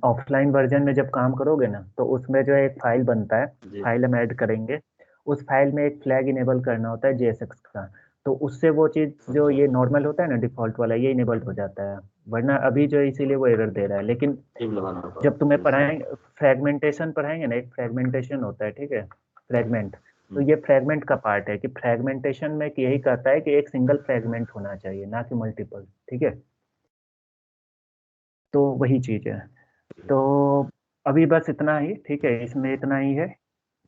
ऑफलाइन वर्जन में जब काम करोगे ना तो उसमें जो है एक फाइल बनता है, जी फाइल हम ऐड करेंगे। उस फाइल में एक फ्लैग इनेबल करना होता है JSX का। तो उससे वो चीज़ जो अच्छा। ये नॉर्मल होता है ना डिफॉल्ट वाला ये इनेबल्ड हो जाता है। वरना अभी जो है इसीलिए वो एरर दे रहा है। लेकिन टिप लगाना जब तुम्हें होगा। पढ़ाएंगे फ्रेगमेंटेशन पढ़ाएंगे ना, एक फ्रेगमेंटेशन होता है, ठीक है, फ्रेगमेंट। तो हम्म, ये फ्रेगमेंट का पार्ट है कि फ्रेगमेंटेशन में यही कहता है कि एक सिंगल फ्रेगमेंट होना चाहिए ना कि मल्टीपल, ठीक है। तो वही चीज है। तो अभी बस इतना ही, ठीक है, इसमें इतना ही है।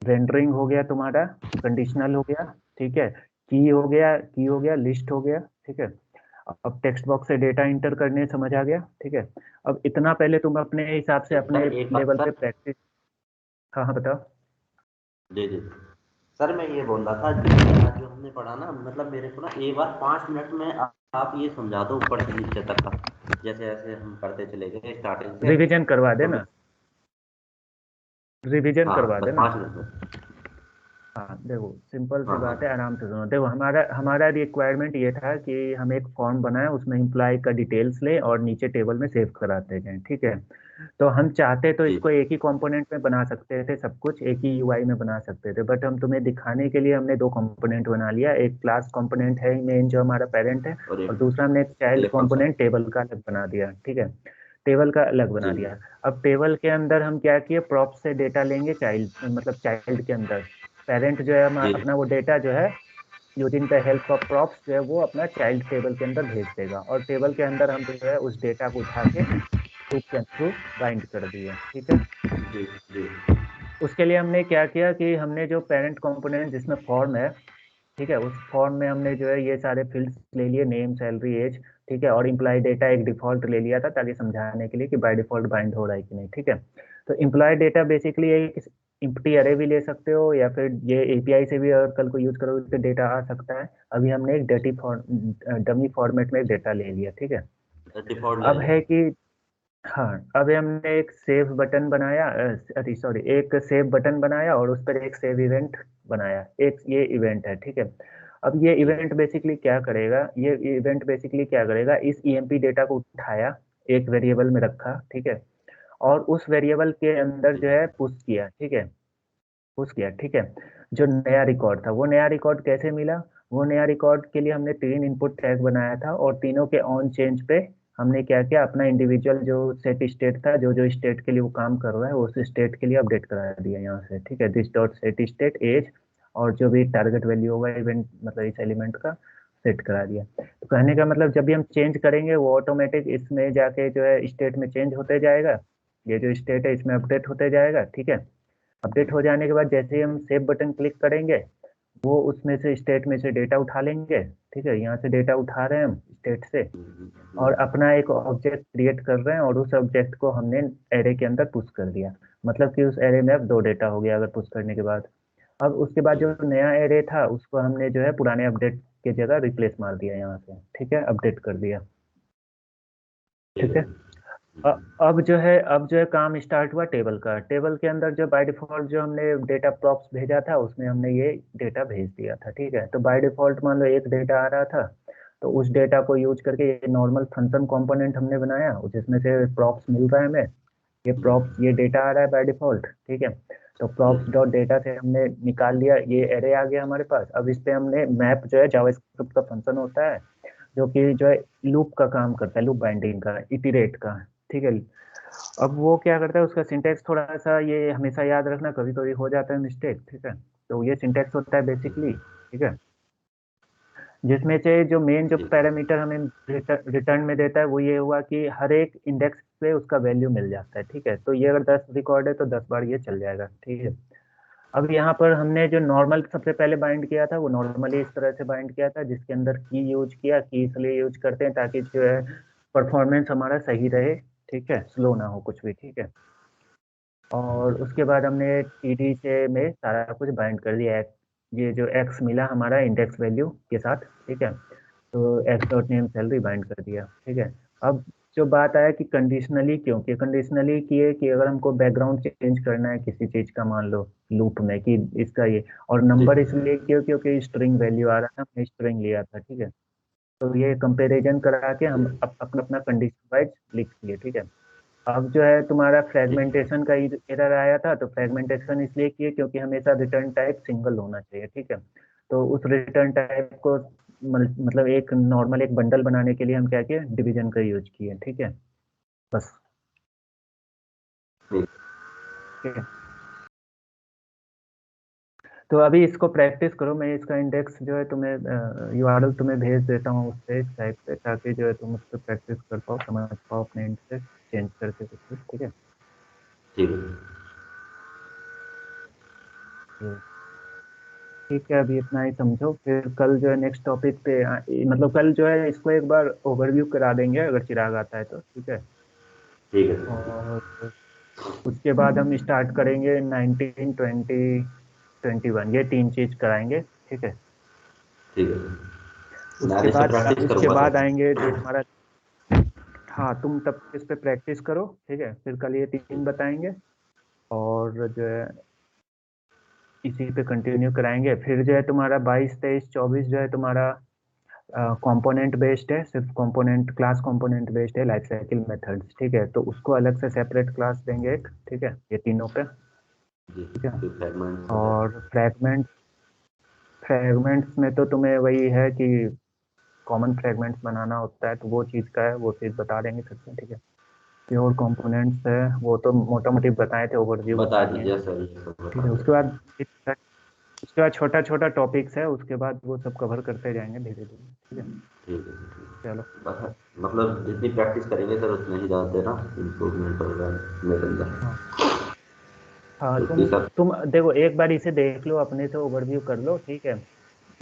रेंडरिंग हो गया तुम्हारा, कंडीशनल हो गया, ठीक है, की हो गया, लिस्ट हो गया, ठीक है। अब टेक्स्ट बॉक्स से डेटा इंटर करने समझ आ गया, ठीक है। अब इतना पहले तुम अपने हिसाब से अपने सर एक बात लेवल पे सर। प्रैक्टिस। हाँ हाँ बताओ। जी जी सर, मैं ये बोल रहा था कि आज जो हमने पढ़ा ना, मतलब मेरे को ना एक बार 5 मिनट में आप ये समझा दो ऊपर से नीचे तक का, जैसे जैसे हम करते चले गए स्टार्टिंग से। रिवीजन करवा तो मैं, देना, रिवीजन हाँ करवा बस देना। 5 मिनट में। हाँ देखो सिंपल सी हाँ बात है, हाँ आराम से सुनो। देखो हमारा हमारा रिक्वायरमेंट ये था कि हम एक फॉर्म बनाएं, उसमें एम्प्लॉय का डिटेल्स लें और नीचे टेबल में सेव कराते जाएं, ठीक है। तो हम चाहते तो जी इसको एक ही कंपोनेंट में बना सकते थे, सब कुछ एक ही यूआई में बना सकते थे, बट हम तुम्हें दिखाने के लिए हमने दो कंपोनेंट बना लिया। एक क्लास कंपोनेंट है मेन जो हमारा पेरेंट है, और और एक दूसरा हमने एक चाइल्ड एक फंक्शन। कंपोनेंट टेबल का अलग बना दिया, ठीक है, टेबल का अलग बना जी दिया। अब टेबल के अंदर हम क्या किए, प्रॉप से डेटा लेंगे चाइल्ड, मतलब चाइल्ड के अंदर पेरेंट जो है जी अपना वो डेटा जो है using the help of props जो है वो अपना चाइल्ड टेबल के अंदर भेज देगा, और टेबल के अंदर हम जो है उस डेटा को उठा के लूप के थ्रू बाइंड कर दिए, ठीक है। जी जी उसके लिए हमने क्या किया कि हमने जो पेरेंट कंपोनेंट जिसमें फॉर्म है, ठीक है, उस फॉर्म में हमने जो है ये सारे फील्ड्स ले लिए, नेम सैलरी एज, ठीक है, और इम्प्लॉय डेटा एक डिफॉल्ट ले लिया था ताकि समझाने के लिए कि बाय डिफॉल्ट बाइंड हो रहा है कि नहीं, ठीक है। तो इम्प्लॉय डेटा बेसिकली एक इम्प्टी अरे भी ले सकते हो या फिर ये एपीआई से भी अगर कल को यूज करोगे तो डेटा आ सकता है। अभी हमने एक डमी फॉर्मेट में डेटा ले लिया, ठीक है। डिफॉल्ट ले अब लिया। है कि हाँ, अब हमने एक सेव बटन बनाया, अरे सॉरी, एक सेव बटन बनाया और उस पर एक सेव इवेंट बनाया, एक ये इवेंट है, ठीक है। अब ये जी इवेंट बेसिकली क्या करेगा, ये इवेंट बेसिकली क्या करेगा, इस ईएमपी डेटा को उठाया, एक वेरिएबल में रखा, ठीक है, और उस वेरिएबल के अंदर जी जो है पुश किया, ठीक है, पुश किया, ठीक है। जो नया रिकॉर्ड था वो नया रिकॉर्ड कैसे मिला, वो नया रिकॉर्ड के लिए हमने तीन इनपुट टैग बनाया था और तीनों के ऑन चेंज पे हमने क्या किया, अपना इंडिविजुअल जो सेट स्टेट था, जो जो स्टेट के लिए वो काम कर रहा है उस स्टेट के लिए अपडेट करा दिया यहाँ से, ठीक है, this dot set state age, और जो भी टारगेट वैल्यू होगा इवेंट मतलब इस एलिमेंट का सेट करा दिया। तो कहने का मतलब जब भी हम चेंज करेंगे वो ऑटोमेटिक इसमें जाके जो है स्टेट में चेंज होते जाएगा, ये जो स्टेट है इसमें अपडेट होते जाएगा, ठीक है। अपडेट हो जाने के बाद जैसे ही हम सेव बटन क्लिक करेंगे वो उसमें से स्टेट में से डेटा उठा लेंगे, ठीक है, यहाँ से डेटा उठा रहे हैं हम स्टेट से, और अपना एक ऑब्जेक्ट क्रिएट कर रहे हैं और उस ऑब्जेक्ट को हमने एरे के अंदर पुश कर दिया। मतलब कि उस एरे में अब दो डेटा हो गया अगर पुश करने के बाद। अब उसके बाद जो नया एरे था उसको हमने जो है पुराने अपडेट की जगह रिप्लेस मार दिया यहाँ से, ठीक है, अपडेट कर दिया, ठीक ठीक है। है। अब जो है काम स्टार्ट हुआ टेबल का। टेबल के अंदर जो बाय डिफॉल्ट जो हमने डेटा प्रॉप्स भेजा था उसमें हमने ये डेटा भेज दिया था, ठीक है। तो बाय डिफॉल्ट मान लो एक डेटा आ रहा था, तो उस डेटा को यूज करके ये नॉर्मल फंक्शन कंपोनेंट हमने बनाया जिसमें से प्रॉप्स मिल रहा है हमें, ये प्रॉप्स, ये डेटा आ रहा है बाय डिफॉल्ट, ठीक है। तो प्रॉप्स डॉट डेटा से हमने निकाल लिया, ये एरे आ गया हमारे पास। अब इस पे हमने मैप जो है जावास्क्रिप्ट का फंक्शन होता है जो कि जो है लूप का काम करता है, लूप बाइंडिंग का, इटरेट का, ठीक है। अब वो क्या करता है, उसका सिंटेक्स थोड़ा सा, ये हमेशा याद रखना, कभी कभी हो जाता है मिस्टेक, ठीक है। तो ये सिंटेक्स होता है बेसिकली, ठीक है, जिसमें से जो मेन जो जी पैरामीटर हमें रिटर्न में देता है वो ये हुआ कि हर एक इंडेक्स पे उसका वैल्यू मिल जाता है, ठीक है। तो ये अगर 10 रिकॉर्ड है तो 10 बार ये चल जाएगा, ठीक है। अब यहाँ पर हमने जो नॉर्मल सबसे पहले बाइंड किया था वो नॉर्मली इस तरह से बाइंड किया था, जिसके अंदर की यूज किया। की इसलिए यूज करते हैं ताकि जो है परफॉर्मेंस हमारा सही रहे, ठीक है, स्लो ना हो कुछ भी, ठीक है। और उसके बाद हमने टीडी से में सारा कुछ बाइंड कर दिया। ये जो एक्स मिला हमारा इंडेक्स वैल्यू के साथ, ठीक है, तो x dot name salary bind कर दिया, ठीक है। अब जो बात आया कि कंडीशनली क्यों, कि कंडीशनली किए कि अगर हमको बैकग्राउंड चेंज करना है किसी चीज का, मान लो लूप में कि इसका ये, और जी नंबर इसलिए क्यों, क्योंकि स्ट्रिंग वैल्यू आ रहा था, हमने स्ट्रिंग लिया था, ठीक है। तो ये कंपेरिजन करा के जी हम अपना अपना कंडीशन वाइज लिख दिए, ठीक है। अब जो है तुम्हारा जी फ्रेगमेंटेशन का एरर आया था, तो फ्रेगमेंटेशन इसलिए किए क्योंकि हमेशा रिटर्न टाइप सिंगल होना चाहिए, ठीक है। तो उस रिटर्न टाइप को मतलब एक नॉर्मल एक बंडल बनाने के लिए हम क्या किए, डिवीजन का यूज किए, ठीक है, बस, जी ठीक है। तो अभी इसको प्रैक्टिस करो, मैं इसका इंडेक्स जो है तुम्हें यूआरएल तुम्हें भेज देता हूँ उस पे, साइट पे, ताकि जो है तुम उस पर प्रैक्टिस कर पाओ, समझ पाओ अपने एंड से चेंज करके कुछ भी, ठीक है। ठीक है तो ठीक है, अभी इतना ही समझो, फिर कल जो है नेक्स्ट टॉपिक पे मतलब कल जो है इसको एक बार ओवरव्यू करा देंगे अगर चिराग आता है तो, ठीक है। ठीक है सर और उसके बाद हम स्टार्ट करेंगे 19, 20, 21, ये तीन चीज कराएंगे, ठीक है। ठीक है सर मैं आज उसके इस पर बाद प्रैक्टिस उसके करूंगा बाद सर आएंगे जो तुम्हारा, हाँ तुम तब इस पे प्रैक्टिस करो, ठीक है, फिर कल ये तीन बताएंगे। और जो है इसी पे कंटिन्यू कराएंगे। फिर जो है तुम्हारा 22, 23, 24 जो है तुम्हारा कंपोनेंट बेस्ड है, सिर्फ कंपोनेंट, क्लास कंपोनेंट बेस्ड है, लाइफ साइकिल मेथड्स, ठीक है। तो उसको अलग से सेपरेट क्लास देंगे एक, ठीक है, ये तीनों पे, जी ठीक है। फिर फ्रेगमेंट्स है और फ्रेगमेंट्स में तो तुम्हें वही है कि कॉमन फ्रेगमेंट्स बनाना होता है, तो वो चीज़ का है, वो चीज़ बता देंगे फिर से, ठीक है। प्योर कंपोनेंट्स है वो तो मोटा मोटी बताए थे, ओवरव्यू बता बता दिए, दीजिए सर ये सब ठीक बता है। दीजिए उसके बाद छोटा छोटा टॉपिक्स है, उसके बाद वो सब कवर करते जाएंगे धीरे धीरे, ठीक है। ठीक है ठीक चलो, है बस मतलब जितनी प्रैक्टिस करेंगे सर उतना ही ज़्यादा ना इम्प्रूवमेंट होगा मेरे अंदर हाँ हाँ, क्योंकि सर तुम देखो एक बार इसे देख लो, अपने से ओवरव्यू कर लो, ठीक है।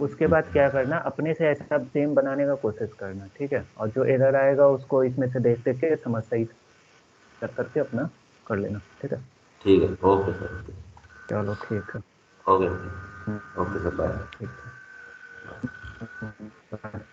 उसके बाद क्या करना, अपने से ऐसा सेम बनाने का कोशिश करना, ठीक है। और जो एरर आएगा उसको इसमें से देख देख के समझ सही कर करके अपना कर लेना, ठीक है। ठीक है ओके सर चलो ठीक है। ओके हम्म, ओके सर बाय ठीक है।